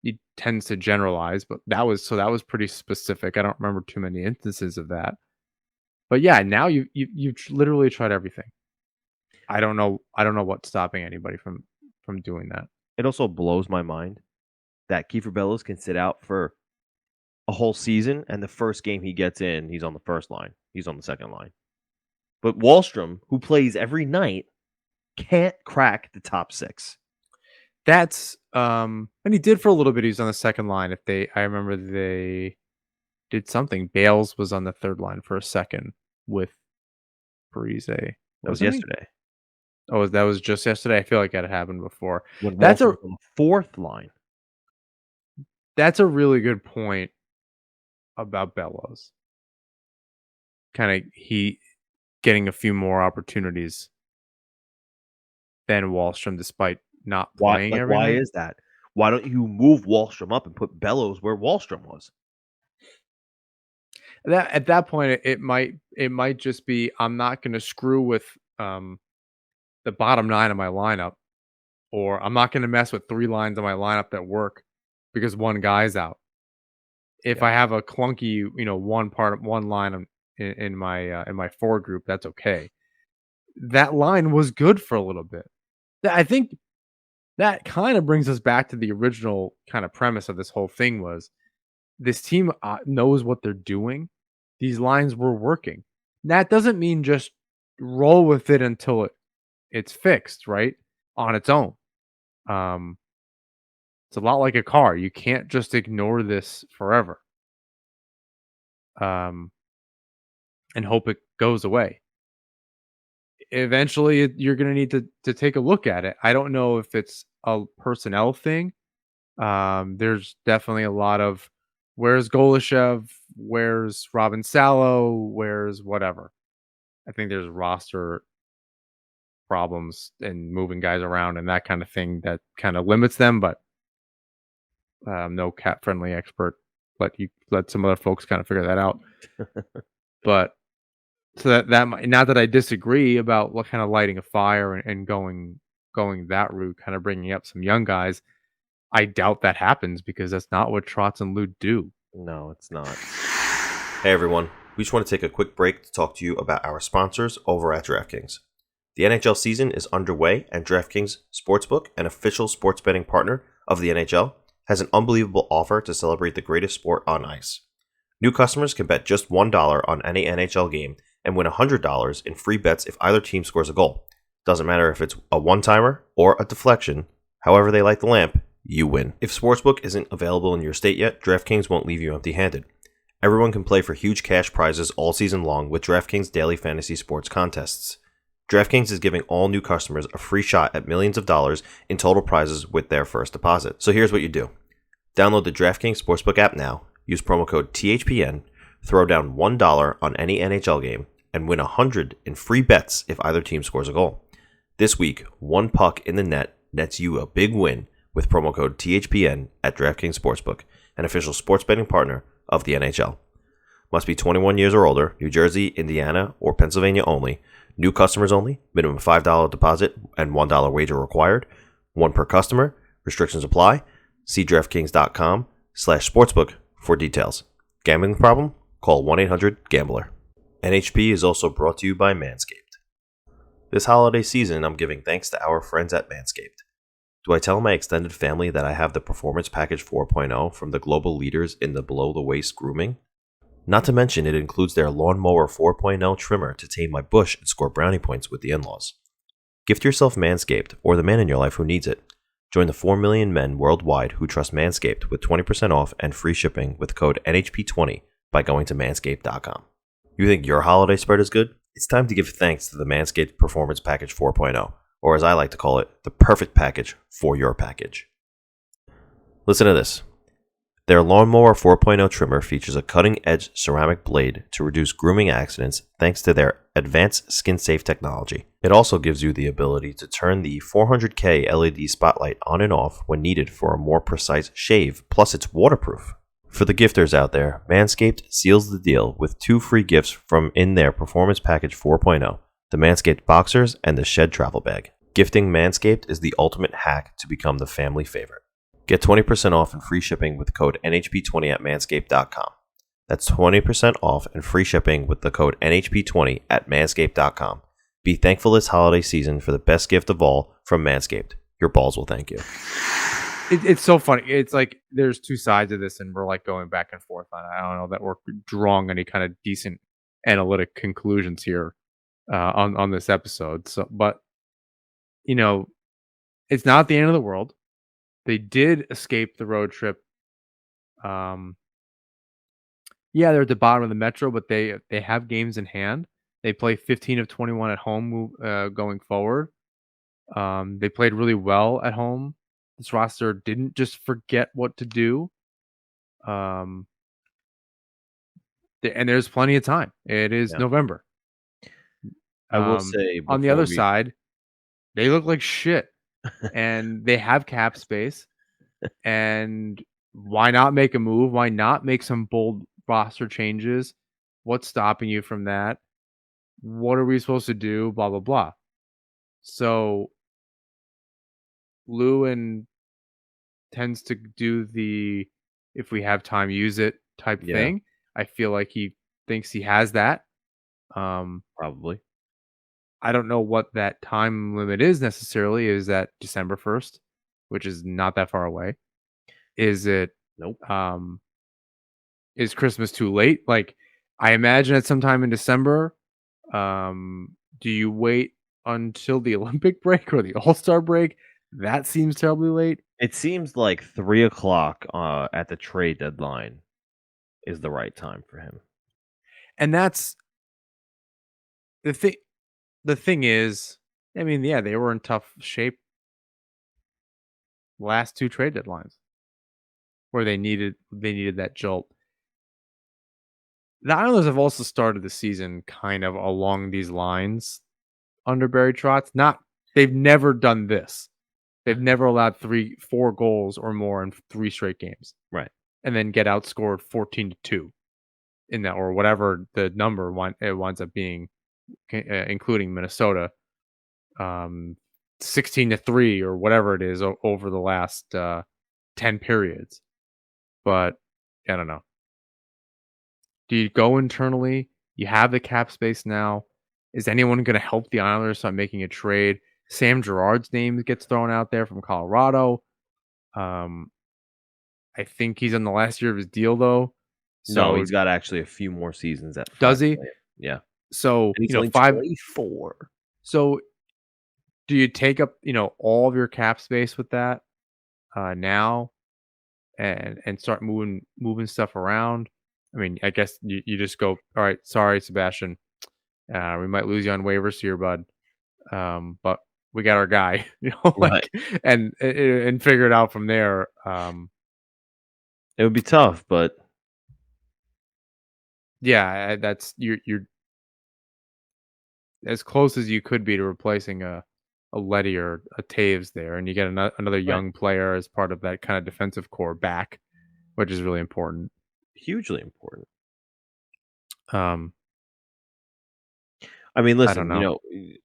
S2: He tends to generalize, but that was pretty specific. I don't remember too many instances of that. But yeah, now you've literally tried everything. I don't know what's stopping anybody from doing that.
S1: It also blows my mind that Kiefer Bellows can sit out for a whole season, and the first game he gets in, he's on the first line. He's on the second line. But Wahlstrom, who plays every night, can't crack the top 6.
S2: That's and he did for a little bit. He was on the second line. I remember they did something. Bales was on the third line for a second with Parise.
S1: That was yesterday.
S2: Oh, that was just yesterday? I feel like that had happened before.
S1: When Wahlstrom was on the fourth line.
S2: That's a really good point about Bellows. Kind of he getting a few more opportunities than Wahlstrom, despite not playing every night.
S1: Why is that? Why don't you move Wahlstrom up and put Bellows where Wahlstrom was?
S2: At that point, it might just be, I'm not going to screw with the bottom 9 of my lineup, or I'm not going to mess with 3 lines of my lineup that work because one guy's out. If I have a clunky, one line in my forward group, that's okay. That line was good for a little bit. I think that kind of brings us back to the original kind of premise of this whole thing was this team knows what they're doing. These lines were working. That doesn't mean just roll with it until it's fixed, right? On its own. It's a lot like a car. You can't just ignore this forever. And hope it goes away. Eventually, you're going to need to take a look at it. I don't know if it's a personnel thing. There's definitely a lot of where's Golishev, where's Robin Salo, where's whatever. I think there's roster problems and moving guys around and that kind of thing that kind of limits them. But no cat-friendly expert. Let some other folks kind of figure that out. But so that might, not that I disagree about what kind of lighting a fire and going that route, kind of bringing up some young guys. I doubt that happens because that's not what Trotz and Lute do.
S1: No, it's not. Hey everyone, we just want to take a quick break to talk to you about our sponsors over at DraftKings. The NHL season is underway, and DraftKings Sportsbook, an official sports betting partner of the NHL, has an unbelievable offer to celebrate the greatest sport on ice. New customers can bet just $1 on any NHL game and win $100 in free bets if either team scores a goal. Doesn't matter if it's a one-timer or a deflection, however they light the lamp, you win. If Sportsbook isn't available in your state yet, DraftKings won't leave you empty-handed. Everyone can play for huge cash prizes all season long with DraftKings daily fantasy sports contests. DraftKings is giving all new customers a free shot at millions of dollars in total prizes with their first deposit. So here's what you do. Download the DraftKings Sportsbook app now, use promo code THPN, throw down $1 on any NHL game, and win $100 in free bets if either team scores a goal. This week, one puck in the net nets you a big win with promo code THPN at DraftKings Sportsbook, an official sports betting partner of the NHL. Must be 21 years or older, New Jersey, Indiana, or Pennsylvania only. New customers only. Minimum $5 deposit and $1 wager required. One per customer. Restrictions apply. See DraftKings.com/sportsbook for details. Gambling problem? Call 1-800-GAMBLER. NHP is also brought to you by Manscaped. This holiday season, I'm giving thanks to our friends at Manscaped. Do I tell my extended family that I have the Performance Package 4.0 from the global leaders in the below-the-waist grooming? Not to mention it includes their Lawnmower 4.0 trimmer to tame my bush and score brownie points with the in-laws. Gift yourself Manscaped or the man in your life who needs it. Join the 4 million men worldwide who trust Manscaped with 20% off and free shipping with code NHP20 by going to manscaped.com. You think your holiday spread is good? It's time to give thanks to the Manscaped Performance Package 4.0, or as I like to call it, the perfect package for your package. Listen to this. Their Lawnmower 4.0 trimmer features a cutting-edge ceramic blade to reduce grooming accidents thanks to their advanced skin-safe technology. It also gives you the ability to turn the 400K LED spotlight on and off when needed for a more precise shave, plus it's waterproof. For the gifters out there, Manscaped seals the deal with 2 free gifts from in their Performance Package 4.0, the Manscaped Boxers and the Shed Travel Bag. Gifting Manscaped is the ultimate hack to become the family favorite. Get 20% off and free shipping with code NHP20 at manscaped.com. That's 20% off and free shipping with the code NHP20 at manscaped.com. Be thankful this holiday season for the best gift of all from Manscaped. Your balls will thank you.
S2: It's so funny. It's like there's two sides of this, and we're like going back and forth on it. I don't know that we're drawing any kind of decent analytic conclusions here on this episode. So, but you know, it's not the end of the world. They did escape the road trip. Yeah, they're at the bottom of the Metro, but they have games in hand. They play 15 of 21 at home going forward. They played really well at home. This roster didn't just forget what to do. And there's plenty of time. It is November.
S1: I will say
S2: on the other side, they look like shit. And they have cap space. And why not make a move? Why not make some bold roster changes? What's stopping you from that? What are we supposed to do? Blah, blah, blah. So Lewin tends to do the if we have time, use it type thing. I feel like he thinks he has that.
S1: Probably.
S2: I don't know what that time limit is necessarily. Is that December 1st, which is not that far away? Is it?
S1: Nope.
S2: Is Christmas too late? Like, I imagine at some time in December. Do you wait until the Olympic break or the All-Star break? That seems terribly late.
S1: It seems like 3:00 at the trade deadline is the right time for him.
S2: And that's the thing. The thing is, I mean, yeah, they were in tough shape last 2 trade deadlines where they needed that jolt. The Islanders have also started the season kind of along these lines under Barry Trotz. They've never done this. They've never allowed 4 goals or more in 3 straight games.
S1: Right.
S2: And then get outscored 14-2 in that, or whatever the number it winds up being, including Minnesota, 16-3 or whatever it is over the last 10 periods. But I don't know. Do you go internally? You have the cap space now. Is anyone going to help the Islanders by making a trade? Sam Girard's name gets thrown out there from Colorado. I think he's in the last year of his deal, though.
S1: So he's got actually a few more seasons at.
S2: Does he?
S1: Yeah.
S2: So
S1: and he's only 24.
S2: So do you take up all of your cap space with that? now and start moving stuff around. I mean, I guess you just go, all right, sorry, Sebastian. We might lose you on waivers here, bud. But we got our guy,
S1: Right.
S2: and figure it out from there.
S1: It would be tough, but
S2: Yeah, that's you're as close as you could be to replacing a Letty or a Taves there, and you get another
S1: right,
S2: young player as part of that kind of defensive core back, which is really important.
S1: hugely important.
S2: Um,
S1: I mean,
S2: I don't
S1: listen,
S2: know.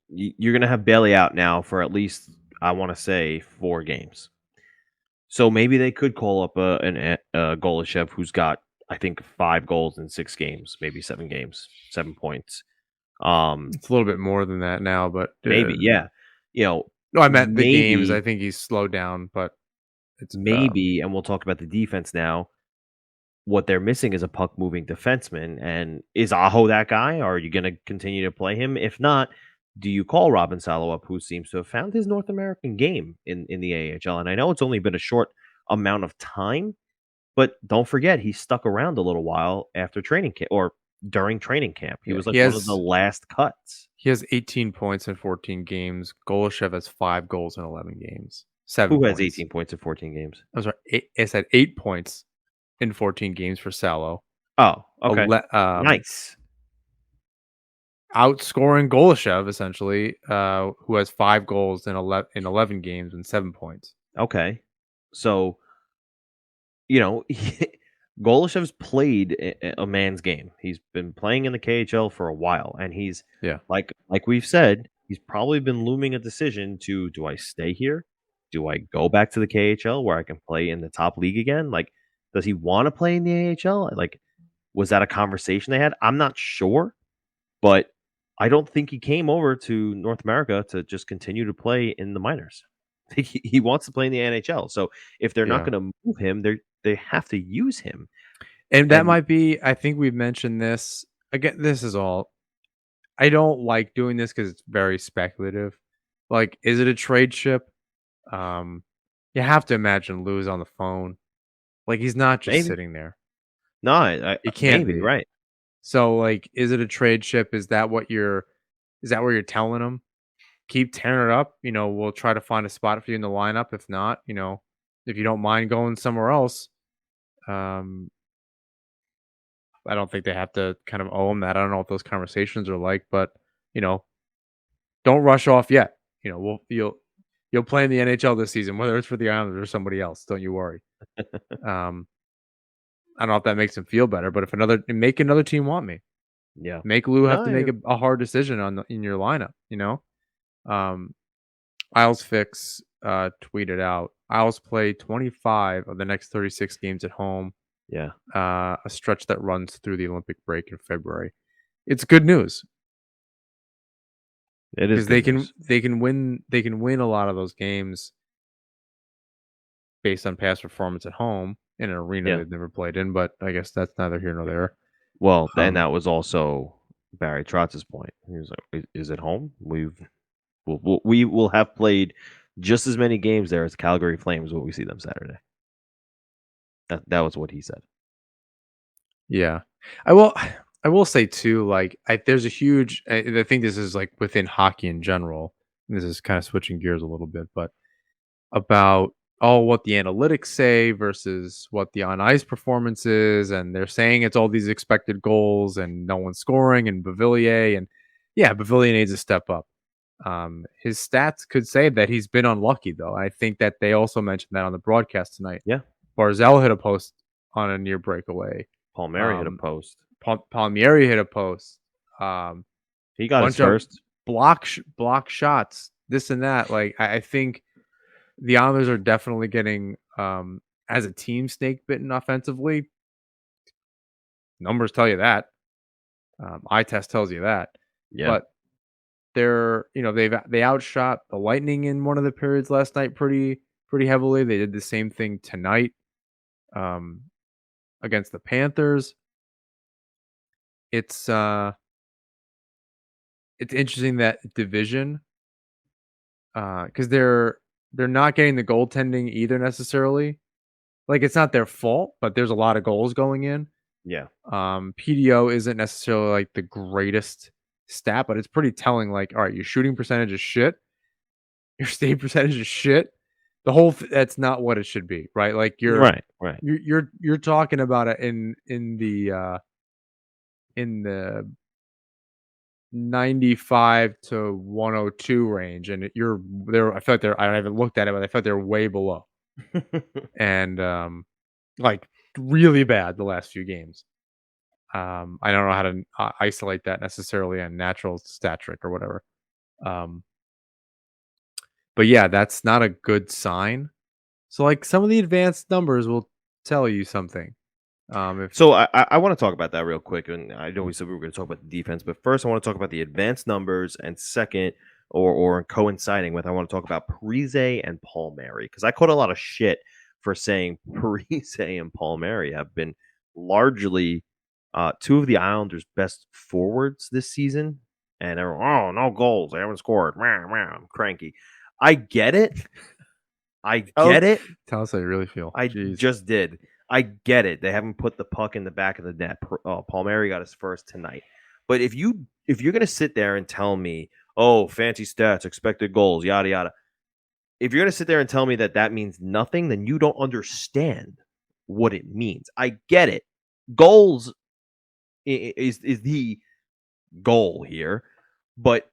S1: you're gonna have Bailey out now for at least I want to say 4 games. So maybe they could call up a Golashev who's got I think 5 goals in 6 games, maybe 7 games, 7 points.
S2: It's a little bit more than that now, but
S1: Maybe, yeah. You know,
S2: no, I meant the games. I
S1: maybe,
S2: think he's slowed down, but it's
S1: maybe, and we'll talk about the defense now. What they're missing is a puck moving defenseman. And is Aho that guy? Or are you going to continue to play him? If not, do you call Robin Salo up, who seems to have found his North American game in the AHL? And I know it's only been a short amount of time, but don't forget he stuck around a little while after training camp or during training camp. He
S2: yeah,
S1: was like one of the last cuts.
S2: he has 18 points in 14 games. Goloshev has 5 goals in 11 games, 7
S1: Who has
S2: points.
S1: 18 points in 14 games?
S2: I'm sorry, I said 8 points in 14 games for Salo.
S1: Oh, okay.
S2: Ele- um,
S1: Nice.
S2: outscoring Goloshev essentially, who has 5 goals in 11 games and 7 points.
S1: Okay. So, you know, Golashev's played a man's game. He's been playing in the KHL for a while, and he's
S2: Yeah,
S1: like we've said, he's probably been looming a decision to do I stay here? Do I go back to the KHL where I can play in the top league again? Like, does he want to play in the AHL? Like, was that a conversation they had? I'm not sure, but I don't think he came over to North America to just continue to play in the minors. I think he wants to play in the NHL. So if they're not
S2: yeah.
S1: going to move him, they have to use him.
S2: And that
S1: And
S2: might be, I think we've mentioned this. Again, this is all. I don't like doing this because it's very speculative. Like, is it a trade ship? Um, you have to imagine Lou's on the phone. Like, he's not just
S1: maybe
S2: sitting there.
S1: no,
S2: It can't
S1: maybe
S2: be.
S1: right.
S2: So, like, is it a trade ship? Is that what you're telling him? Keep tearing it up. We'll try to find a spot for you in the lineup. If not, if you don't mind going somewhere else, um, I don't think they have to kind of owe him that. I don't know what those conversations are like, but you know, don't rush off yet. You'll play in the NHL this season, whether it's for the Islanders or somebody else. Don't you worry. Um, I don't know if that makes him feel better, but if make another team want me,
S1: Yeah.
S2: make Lou have to make
S1: No,
S2: a hard decision in your lineup. Um, Isles Fix tweeted out Isles play 25 of the next 36 games at home,
S1: yeah.
S2: a stretch that runs through the Olympic break in February. It's good news
S1: It is
S2: because
S1: good news.
S2: they can win a lot of those games based on past performance at home in an arena
S1: Yeah.
S2: they've never played in. But I guess that's neither here nor there.
S1: Well, and
S2: Um,
S1: that was also Barry Trotz's point. He was like, "Is it home? We will have played just as many games there as the Calgary Flames when we see them Saturday." That was what he said.
S2: yeah, I will. I will say too, like there's a huge. I think this is like within hockey in general. This is kind of switching gears a little bit, but about what the analytics say versus what the on ice performance is, and they're saying it's all these expected goals and no one's scoring and Bavillier and yeah, Bavillier needs to step up. His stats could say that he's been unlucky though. I think that they also mentioned that on the broadcast tonight.
S1: Yeah.
S2: Barzell hit a post on a near breakaway.
S1: Palmieri hit a
S2: Um,
S1: post.
S2: Palmieri hit a post. Um,
S1: He got his
S2: bunch of
S1: first.
S2: block shots, this and that. Like I think the Islanders are definitely getting, as a team, snake bitten offensively. Numbers tell you that. Eye test tells you that.
S1: Yeah.
S2: But they outshot the Lightning in one of the periods last night pretty heavily. They did the same thing tonight, um, against the Panthers. It's it's interesting that division, because they're not getting the goaltending either necessarily. Like, it's not their fault, but there's a lot of goals going in.
S1: Yeah.
S2: PDO isn't necessarily like the greatest stat, but it's pretty telling. Like, all right, your shooting percentage is shit, your save percentage is shit. That's not what it should be, right? Like
S1: Right. Right.
S2: you're talking about it in the 95 to 102 range, and you're there. I feel like they're. I haven't looked at it, but I feel like they're way below, and like really bad the last few games. I don't know how to isolate that necessarily on natural stat trick or whatever. Um, but yeah, that's not a good sign. So like some of the advanced numbers will tell you something. If
S1: So I want to talk about that real quick, and I know we said we were going to talk about the defense, but first I want to talk about the advanced numbers, and second, or coinciding with, I want to talk about Parise and Palmieri because I caught a lot of shit for saying Parise and Palmieri have been largely two of the Islanders' best forwards this season, and oh, no goals, they haven't scored, I'm cranky. I get it. I get it.
S2: tell us how you really feel.
S1: I
S2: Jeez.
S1: just did. I get it. They haven't put the puck in the back of the net. Palmieri got his first tonight. But if you're gonna sit there and tell me, oh, fancy stats, expected goals, yada yada. If you're gonna sit there and tell me that that means nothing, then you don't understand what it means. I get it. Goals is the goal here, but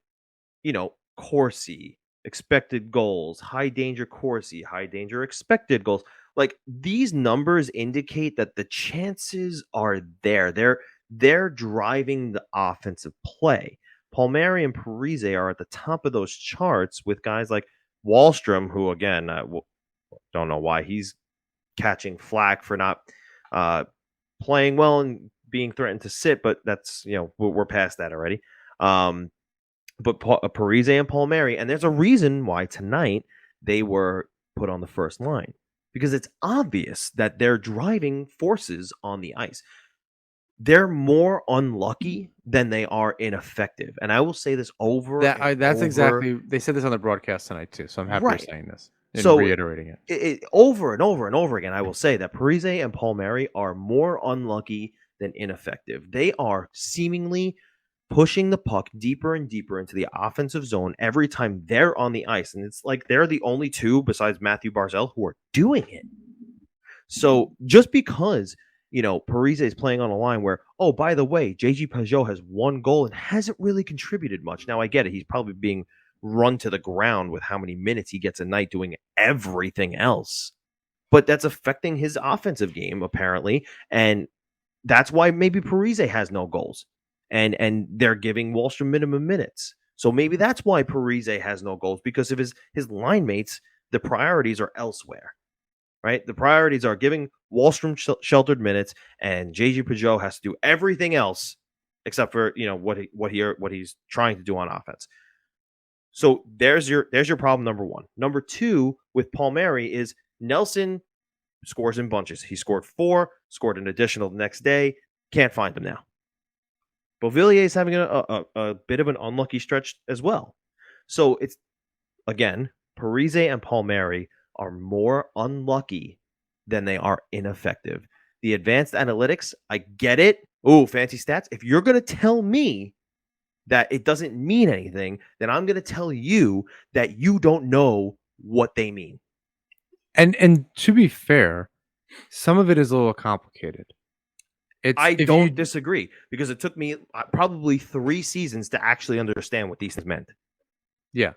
S1: Corsi, expected goals, high danger Corsi, high danger expected goals. Like these numbers indicate that the chances are there. They're driving the offensive play. Palmieri and Parise are at the top of those charts with guys like Wahlstrom, who again, don't know why he's catching flack for not playing well and being threatened to sit, but that's we're past that already. But Parise and Palmieri, and there's a reason why tonight they were put on the first line because it's obvious that they're driving forces on the ice. They're more unlucky than they are ineffective, and I will say this over.
S2: That's
S1: over.
S2: Exactly. They said this on the broadcast tonight too, so I'm happy you're saying this and reiterating it.
S1: Over and over and over again, I will say that Parise and Palmieri are more unlucky than ineffective. They are seemingly pushing the puck deeper and deeper into the offensive zone every time they're on the ice. And it's like they're the only two besides Matthew Barzal who are doing it. So just because, Parise is playing on a line where, oh, by the way, JG Pajot has one goal and hasn't really contributed much. Now, I get it. He's probably being run to the ground with how many minutes he gets a night doing everything else. But that's affecting his offensive game, apparently. And that's why maybe Parise has no goals. And they're giving Wahlstrom minimum minutes. So maybe that's why Parise has no goals, because of his line mates, the priorities are elsewhere, right? The priorities are giving Wahlstrom sheltered minutes, and JG Pajot has to do everything else except for what he's trying to do on offense. So there's your problem number one. Number two with Palmieri is Nelson scores in bunches. He scored 4, scored an additional the next day. Can't find him now. Beauvillier is having a bit of an unlucky stretch as well. So it's, again, Parise and Palmieri are more unlucky than they are ineffective. The advanced analytics, I get it. Oh, fancy stats. If you're going to tell me that it doesn't mean anything, then I'm going to tell you that you don't know what they mean.
S2: And to be fair, some of it is a little complicated.
S1: I don't disagree, because it took me probably 3 seasons to actually understand what these things meant.
S2: Yeah.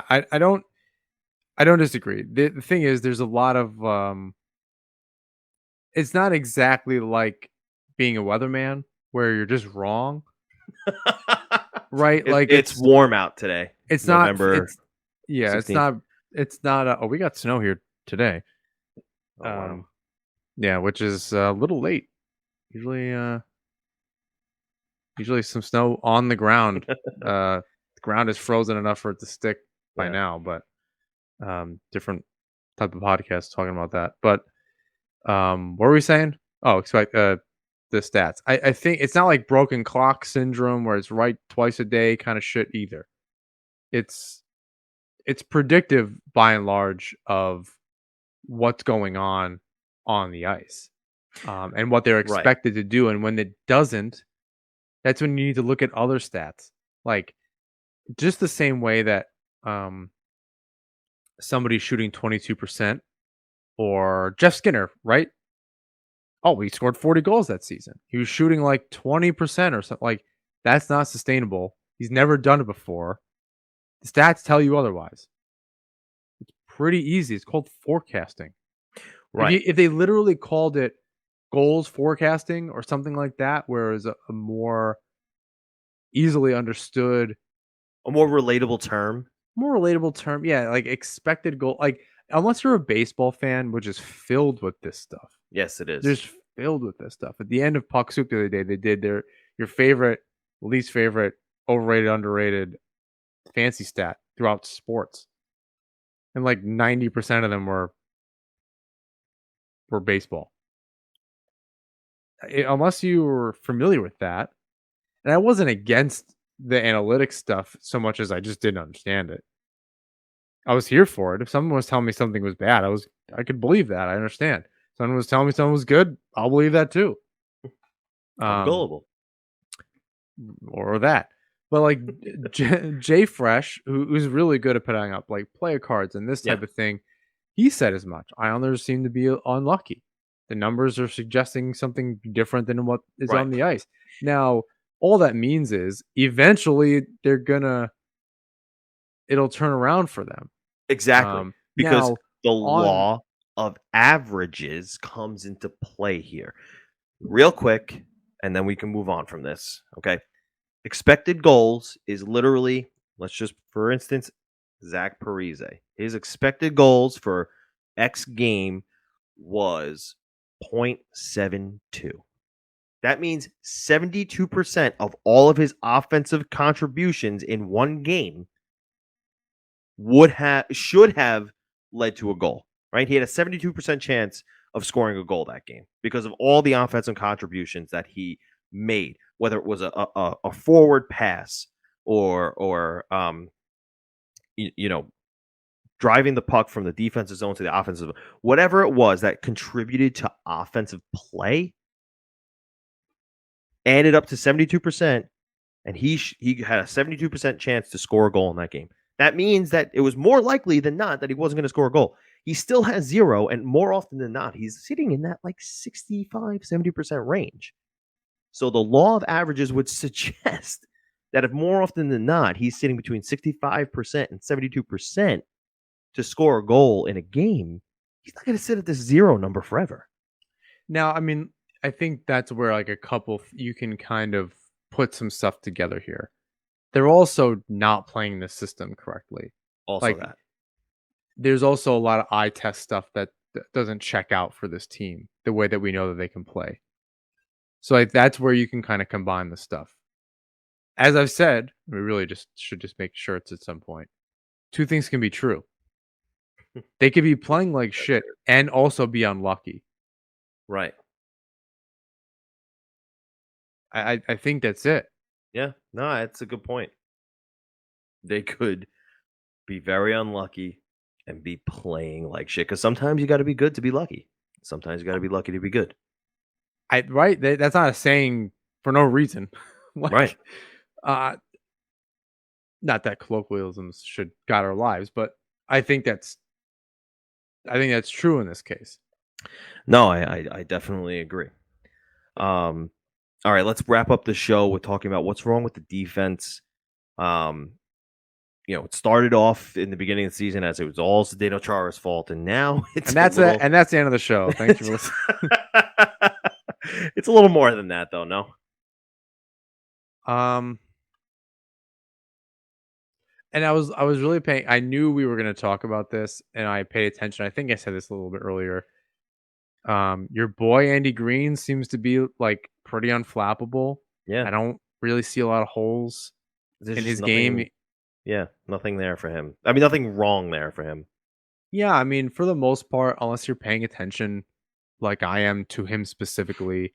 S2: I don't disagree. The thing is, there's a lot of it's not exactly like being a weatherman where you're just wrong, right? Like
S1: it's warm out today.
S2: It's
S1: November
S2: not. It's not. It's not. Oh, we got snow here today.
S1: Oh, wow.
S2: Yeah, which is a little late. Usually some snow on the ground. The ground is frozen enough for it to stick by now, but different type of podcast talking about that. But what were we saying? Oh, expect the stats. I think it's not like broken clock syndrome where it's right twice a day kind of shit either. It's it's predictive by and large of what's going on the ice, and what they're
S1: Right.
S2: expected to do. And when it doesn't, that's when you need to look at other stats, like just the same way that um, somebody shooting 22% or Jeff Skinner, right? Oh, he scored 40 goals that season. He was shooting like 20% or something. Like that's not sustainable. He's never done it before. The stats tell you otherwise. Pretty easy. It's called forecasting.
S1: Right.
S2: If they literally called it goals forecasting or something like that, where it's a more easily understood,
S1: A more relatable term.
S2: more relatable term, yeah, like expected goal. Like unless you're a baseball fan, which is filled with this stuff,
S1: Yes, it is.
S2: just filled with this stuff. At the end of Puck Soup the other day, they did their your favorite, least favorite, overrated, underrated fancy stat throughout sports, and like 90% of them were baseball. Unless you were familiar with that, and I wasn't against the analytics stuff so much as I just didn't understand it. I was here for it. If someone was telling me something was bad, I could believe that. I understand. Someone was telling me something was good, I'll believe that too.
S1: I'm
S2: Um,
S1: gullible.
S2: or that. But like Jay Fresh, who's really good at putting up like player cards and this
S1: Yeah.
S2: type of thing, he said as much. Islanders seem to be unlucky. The numbers are suggesting something different than what is
S1: Right.
S2: on the ice. Now, all that means is eventually it'll turn around for them.
S1: Exactly. Because
S2: Now
S1: the
S2: on
S1: law of averages comes into play here. Real quick, and then we can move on from this. Okay. Expected goals is literally, let's just, for instance, Zach Parise. His expected goals for X game was 0.72. That means 72% of all of his offensive contributions in one game should have led to a goal, right? He had a 72% chance of scoring a goal that game because of all the offensive contributions that he made, whether it was a forward pass or you know, driving the puck from the defensive zone to the offensive, whatever it was that contributed to offensive play, added up to 72%, and he had a 72% chance to score a goal in that game. That means that it was more likely than not that he wasn't going to score a goal. He still has zero, and more often than not, he's sitting in that like 65, 70% range. So the law of averages would suggest that if more often than not, he's sitting between 65% and 72% to score a goal in a game, he's not going to sit at this zero number forever.
S2: Now, I mean, I think that's where like a couple you can kind of put some stuff together here. They're also not playing the system correctly.
S1: Also,
S2: Like
S1: that.
S2: there's also a lot of eye test stuff that doesn't check out for this team the way that we know that they can play. So like that's where you can kind of combine the stuff. As I've said, we really just should just make shirts at some point. Two things can be true. They could be playing like shit and also be unlucky.
S1: Right.
S2: I think that's it.
S1: Yeah. No, that's a good point. They could be very unlucky and be playing like shit. Because sometimes you got to be good to be lucky. Sometimes you got to be lucky to be good.
S2: Right? That's not a saying for no reason.
S1: Right.
S2: Like, uh, not that colloquialisms should guide our lives, but I think that's true in this case.
S1: No, I definitely agree. Um, all right, let's wrap up the show with talking about what's wrong with the defense. Um, it started off in the beginning of the season as it was all Zdeno Chara's fault, and now it's
S2: And that's it. And that's the end of the show. Thank you for listening.
S1: It's a little more than that, though. No.
S2: Um, and I was really paying. I knew we were going to talk about this, and I paid attention. I think I said this a little bit earlier. Your boy Andy Green seems to be like pretty unflappable.
S1: Yeah,
S2: I don't really see a lot of holes
S1: there's
S2: in
S1: just
S2: his game.
S1: Yeah, nothing there for him. I mean, nothing wrong there for him.
S2: Yeah, I mean, for the most part, unless you're paying attention, like I am to him specifically,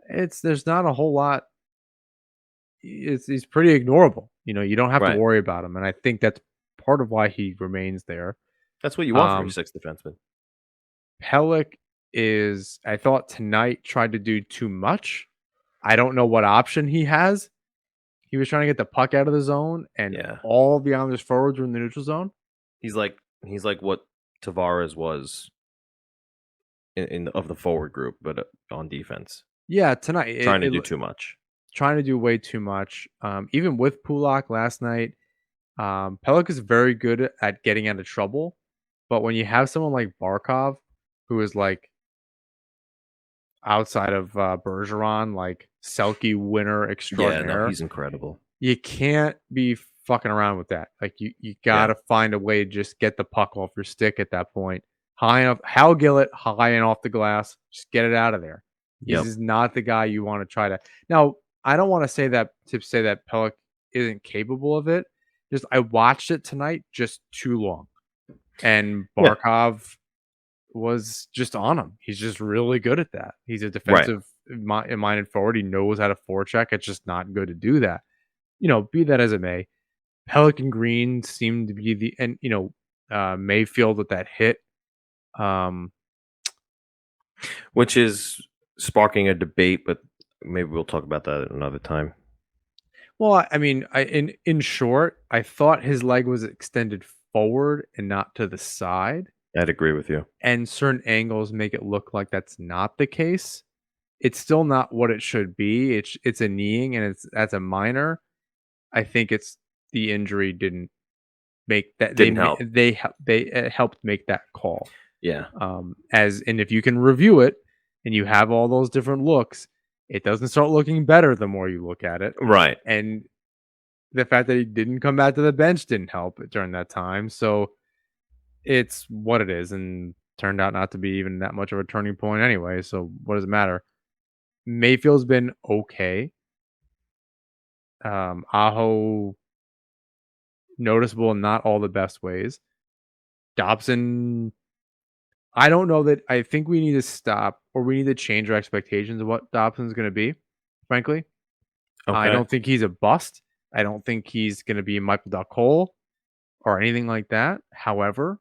S2: there's not a whole lot. He's pretty ignorable. You don't have to
S1: Right.
S2: worry about him, and I think that's part of why he remains there.
S1: That's what you want from your
S2: Um,
S1: sixth defenseman.
S2: Pellick is, I thought tonight tried to do too much. I don't know what option he has. He was trying to get the puck out of the zone, and
S1: Yeah,
S2: all the Islanders forwards were in the neutral zone.
S1: he's like what Tavares was of the forward group, but on defense,
S2: Yeah, tonight
S1: trying to do too much.
S2: trying to do way too much. Even with Pulak last night, Pellick is very good at getting out of trouble. But when you have someone like Barkov, who is like outside of Bergeron, like Selke winner
S1: Yeah, no,
S2: extraordinaire,
S1: he's incredible.
S2: you can't be fucking around with that. Like you
S1: Yeah,
S2: gotta find a way to just get the puck off your stick at that point. High enough, Hal Gillett, high and off the glass, just get it out of there. This
S1: yep,
S2: is not the guy you want to try to. Now, I don't want to say that Pellick isn't capable of it. Just I watched it tonight just too long, and
S1: yeah,
S2: Barkov was just on him. He's just really good at that. He's a
S1: right.
S2: defensive minded forward. He knows how to forecheck. It's just not good to do that. Be that as it may, Pelican Green seemed to be Mayfield with that hit. Um,
S1: Which is sparking a debate, but maybe we'll talk about that at another time.
S2: well, I mean, in short, I thought his leg was extended forward and not to the side,
S1: I'd agree with you.
S2: and certain angles make it look like that's not the case. It's still not what it should be. It's a kneeing, and that's a minor. I think it's the injury didn't make that
S1: Didn't help.
S2: they helped make that call.
S1: Yeah,
S2: And if you can review it and you have all those different looks, it doesn't start looking better the more you look at it.
S1: right.
S2: And the fact that he didn't come back to the bench didn't help during that time. So it's what it is, and turned out not to be even that much of a turning point anyway. So what does it matter? Mayfield's been okay. Aho noticeable in not all the best ways. Dobson, I don't know that I think we need to stop or we need to change our expectations of what Dobson's going to be, frankly. I
S1: Okay.
S2: don't think he's a bust. I don't think he's going to be Michael Duck Cole or anything like that. However,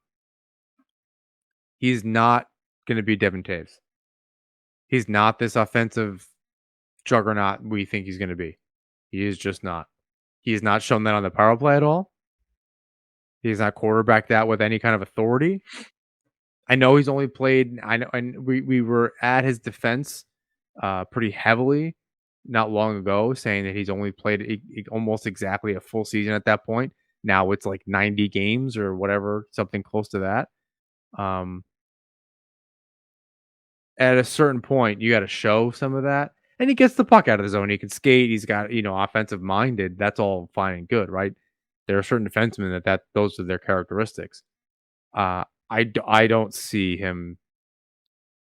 S2: he's not going to be Devin Taves. He's not this offensive juggernaut we think he's going to be. He is just not. He has not shown that on the power play at all. He's not quarterbacked that with any kind of authority. I know he's only played. I know, and we were at his defense pretty heavily not long ago, saying that he's only played almost exactly a full season at that point. Now it's like 90 games or whatever, something close to that. Um, at a certain point, you got to show some of that, and he gets the puck out of the zone. He can skate. He's got offensive minded. That's all fine and good, right? There are certain defensemen that those are their characteristics. I don't see him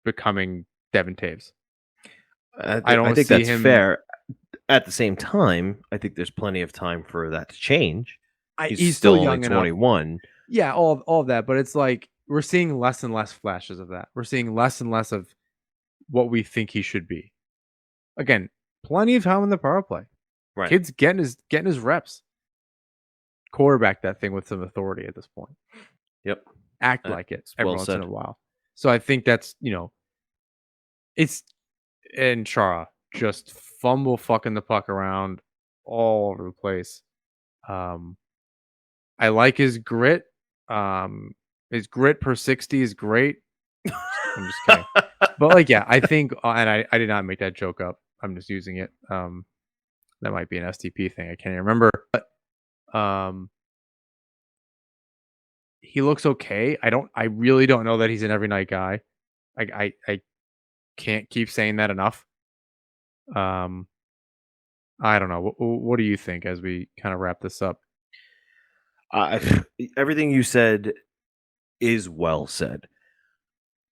S2: becoming Devin Taves. I
S1: I
S2: don't
S1: think
S2: see
S1: that's
S2: him.
S1: fair. At the same time, I think there's plenty of time for that to change.
S2: He's
S1: still
S2: still
S1: only
S2: young enough.
S1: 21.
S2: Yeah, all of that, but it's like we're seeing less and less flashes of that. We're seeing less and less of what we think he should be. Again, plenty of time in the power play.
S1: Right.
S2: Kid's getting his reps. Quarterback that thing with some authority at this point.
S1: Yep.
S2: Act like it every
S1: well
S2: once
S1: said.
S2: in a while. So I think that's it's and Chara just fumble fucking the puck around all over the place. I like his grit. His grit per 60 is great. I'm just kidding. But yeah, I think, and I did not make that joke up. I'm just using it. That might be an STP thing. I can't even remember. But he looks okay. I really don't know that he's an every night guy. I can't keep saying that enough. I don't know. What do you think as we kind of wrap this up?
S1: Everything you said is well said.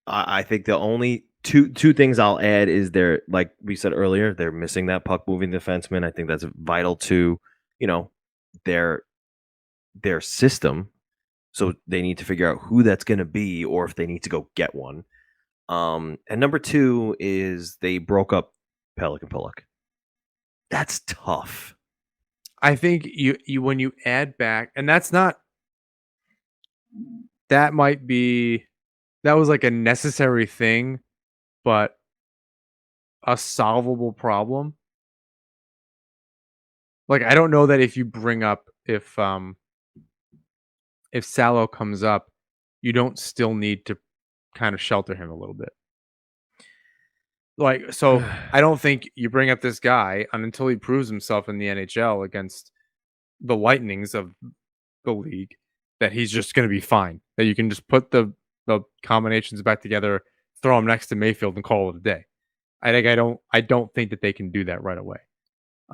S1: I think the only two things I'll add is they're, like we said earlier, they're missing that puck moving defenseman. I think that's vital to their system. So they need to figure out who that's going to be, or if they need to go get one. And number two is they broke up Pellick and Pullock. That's tough.
S2: I think you when you add back, and that's not that was like a necessary thing, but a solvable problem. Like, I don't know that if you bring up if Sallow comes up, you don't still need to kind of shelter him a little bit. Like, so I don't think you bring up this guy until he proves himself in the NHL against the Lightnings of the league that he's just going to be fine. That you can just put the combinations back together, throw him next to Mayfield, and call it a day. I don't think that they can do that right away.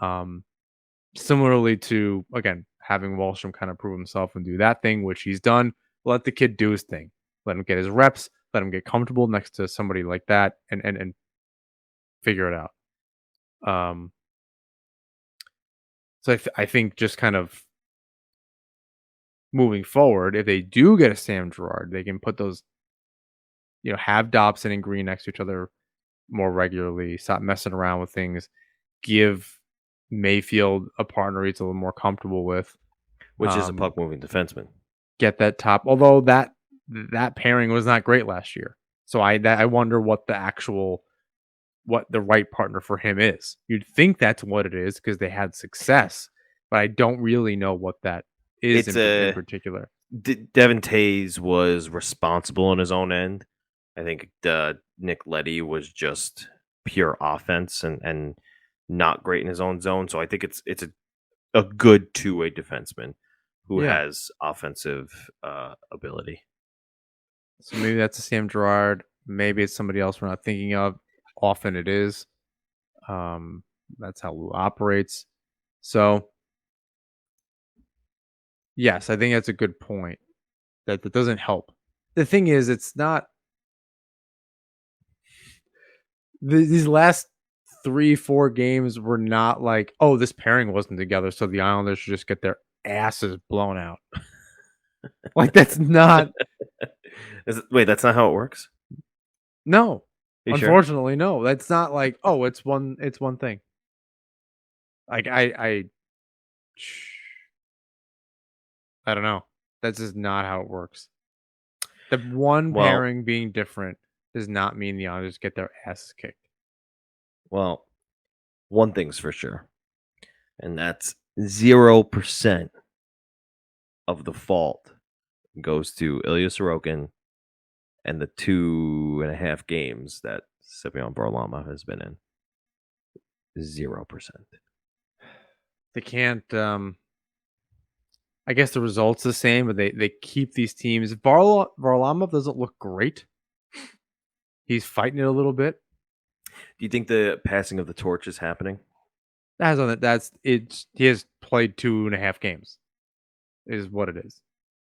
S2: Um, Similarly to, again, having Wahlstrom kind of prove himself and do that thing, which he's done. Let the kid do his thing. Let him get his reps. Let him get comfortable next to somebody like that, and figure it out. Um, so I think just kind of moving forward, if they do get a Sam Girard, they can put those, have Dobson and Green next to each other more regularly. Stop messing around with things. Give Mayfield a partner he's a little more comfortable with.
S1: which is a puck moving defenseman.
S2: Get that top. Although that pairing was not great last year, so I wonder what the right partner for him is. You'd think that's what it is because they had success, but I don't really know what that is in particular.
S1: Devin Tays was responsible on his own end. I think Nick Leddy was just pure offense and not great in his own zone. So I think it's a good two-way defenseman who has offensive ability.
S2: So maybe that's a Sam Girard. Maybe it's somebody else we're not thinking of. Often it is. That's how Lou operates. So yes, I think that's a good point. That doesn't help. The thing is, it's not these last 3-4 games were not like, oh, this pairing wasn't together, so the Islanders should just get their asses blown out. Like, that's not.
S1: Wait, that's not how it works?
S2: No.
S1: You sure?
S2: Unfortunately, no. That's not like, oh, it's one thing. Like, I don't know. That's just not how it works. The one pairing being different does not mean the Islanders get their asses kicked.
S1: Well, one thing's for sure, and that's 0% of the fault goes to Ilya Sorokin and the 2.5 games that Semyon Varlamov has been in. 0%.
S2: They can't. I guess the result's the same, but they keep these teams. Varlamov doesn't look great. He's fighting it a little bit.
S1: Do you think the passing of the torch is happening?
S2: That's it. He has played 2.5 games, is what it is.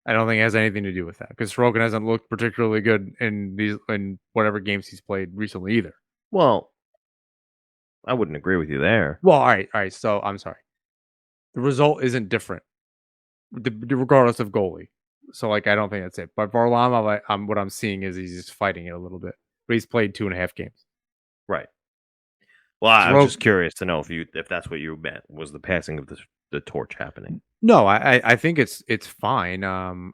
S2: I don't think it has anything to do with that because Sorokin hasn't looked particularly good in whatever games he's played recently either.
S1: Well, I wouldn't agree with you there.
S2: Well, all right. So I'm sorry. The result isn't different, regardless of goalie. So like, I don't think that's it. But Varlamov, what I'm seeing is he's just fighting it a little bit. But he's played 2.5 games.
S1: Right. Well, I'm just curious to know if that's what you meant, was the passing of the torch happening.
S2: No, I think it's fine. I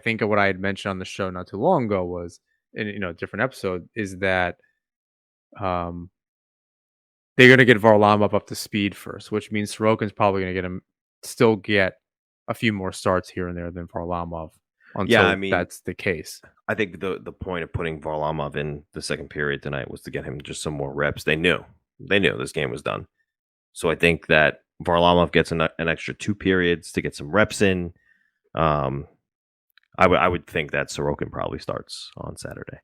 S2: think what I had mentioned on the show not too long ago was in a different episode is that they're going to get Varlamov up to speed first, which means Sorokin's probably going to still get a few more starts here and there than Varlamov until that's the case.
S1: I think the point of putting Varlamov in the second period tonight was to get him just some more reps. They knew this game was done. So I think that Varlamov gets an extra 2 periods to get some reps in. I would think that Sorokin probably starts on Saturday.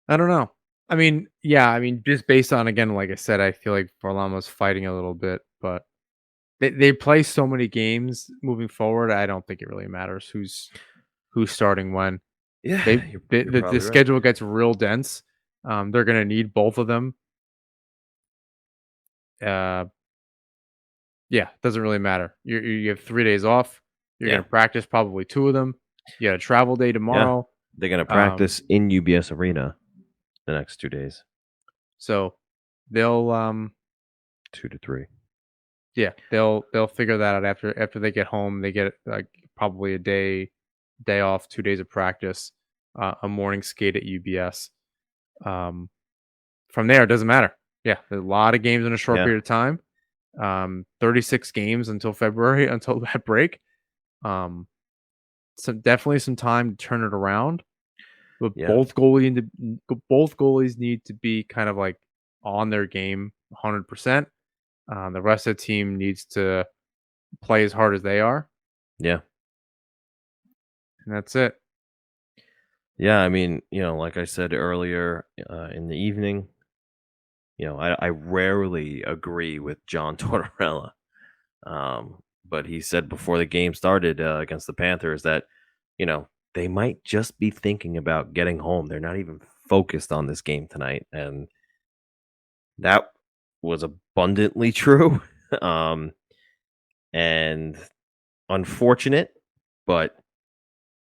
S2: I don't know. I mean, just based on, again, like I said, I feel like Varlamov's fighting a little bit, but they play so many games moving forward. I don't think it really matters who's starting when.
S1: Yeah,
S2: the schedule gets real dense. They're going to need both of them. Yeah, doesn't really matter. You have 3 days off. You're going to practice probably 2 of them. You got a travel day tomorrow.
S1: Yeah. They're going to practice in UBS Arena the next 2 days.
S2: So they'll
S1: 2 to 3.
S2: Yeah, they'll figure that out after they get home. They get probably a day off, 2 days of practice, a morning skate at UBS. From there, it doesn't matter. Yeah, there's a lot of games in a short
S1: Yeah.
S2: period of time. 36 games until February, until that break. So definitely some time to turn it around. But
S1: Yeah.
S2: both goalies need to be kind of like on their game 100%. The rest of the team needs to play as hard as they are,
S1: Yeah.
S2: and that's it.
S1: Yeah. I mean, like I said earlier in the evening, I rarely agree with John Tortorella. But he said before the game started against the Panthers that, they might just be thinking about getting home. They're not even focused on this game tonight. And that was abundantly true. And unfortunate, but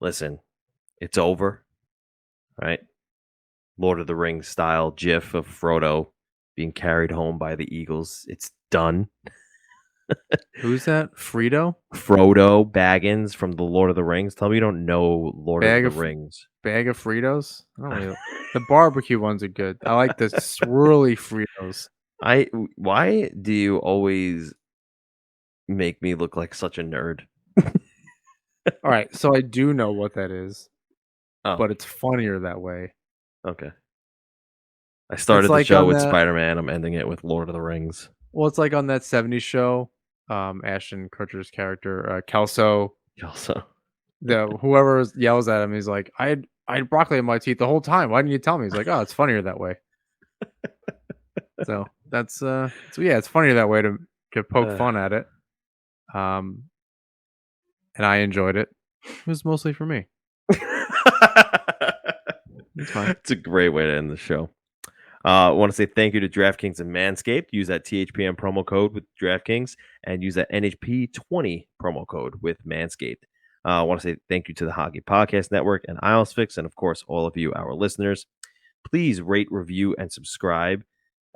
S1: listen, it's over, right? Lord of the Rings style gif of Frodo being carried home by the Eagles. It's done.
S2: Who's that? Frito?
S1: Frodo Baggins from the Lord of the Rings. Tell me you don't know Lord
S2: Bag
S1: of the
S2: of
S1: Rings.
S2: Bag of Fritos? I don't really. The barbecue ones are good. I like the swirly Fritos.
S1: Why do you always make me look like such a nerd?
S2: All right, so I do know what that is,
S1: Oh,
S2: but it's funnier that way.
S1: okay. I started the
S2: like
S1: show
S2: on
S1: with
S2: that-
S1: Spider-Man. I'm ending it with Lord of the Rings.
S2: Well, it's like on that 70s show, Ashton Kutcher's character, Kelso,
S1: Also,
S2: whoever yells at him, he's like, I had broccoli in my teeth the whole time. Why didn't you tell me? He's like, oh, it's funnier that way. So that's yeah, it's funnier that way to poke fun at it. And I enjoyed it. It was mostly for me. It's fine.
S1: It's a great way to end the show. I want to say thank you to DraftKings and Manscaped. Use that THPM promo code with DraftKings and use that NHP20 promo code with Manscaped. I want to say thank you to the Hockey Podcast Network and Isles Fix, and of course, all of you, our listeners. Please rate, review, and subscribe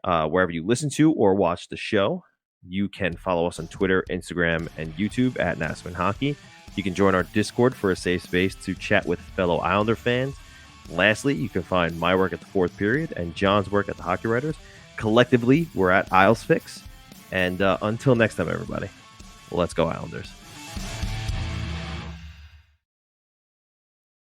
S1: wherever you listen to or watch the show. You can follow us on Twitter, Instagram, and YouTube at Nassman Hockey. You can join our Discord for a safe space to chat with fellow Islander fans. Lastly, you can find my work at the Fourth Period and John's work at the Hockey Writers. Collectively, we're at Isles Fix. And until next time, everybody, let's go Islanders.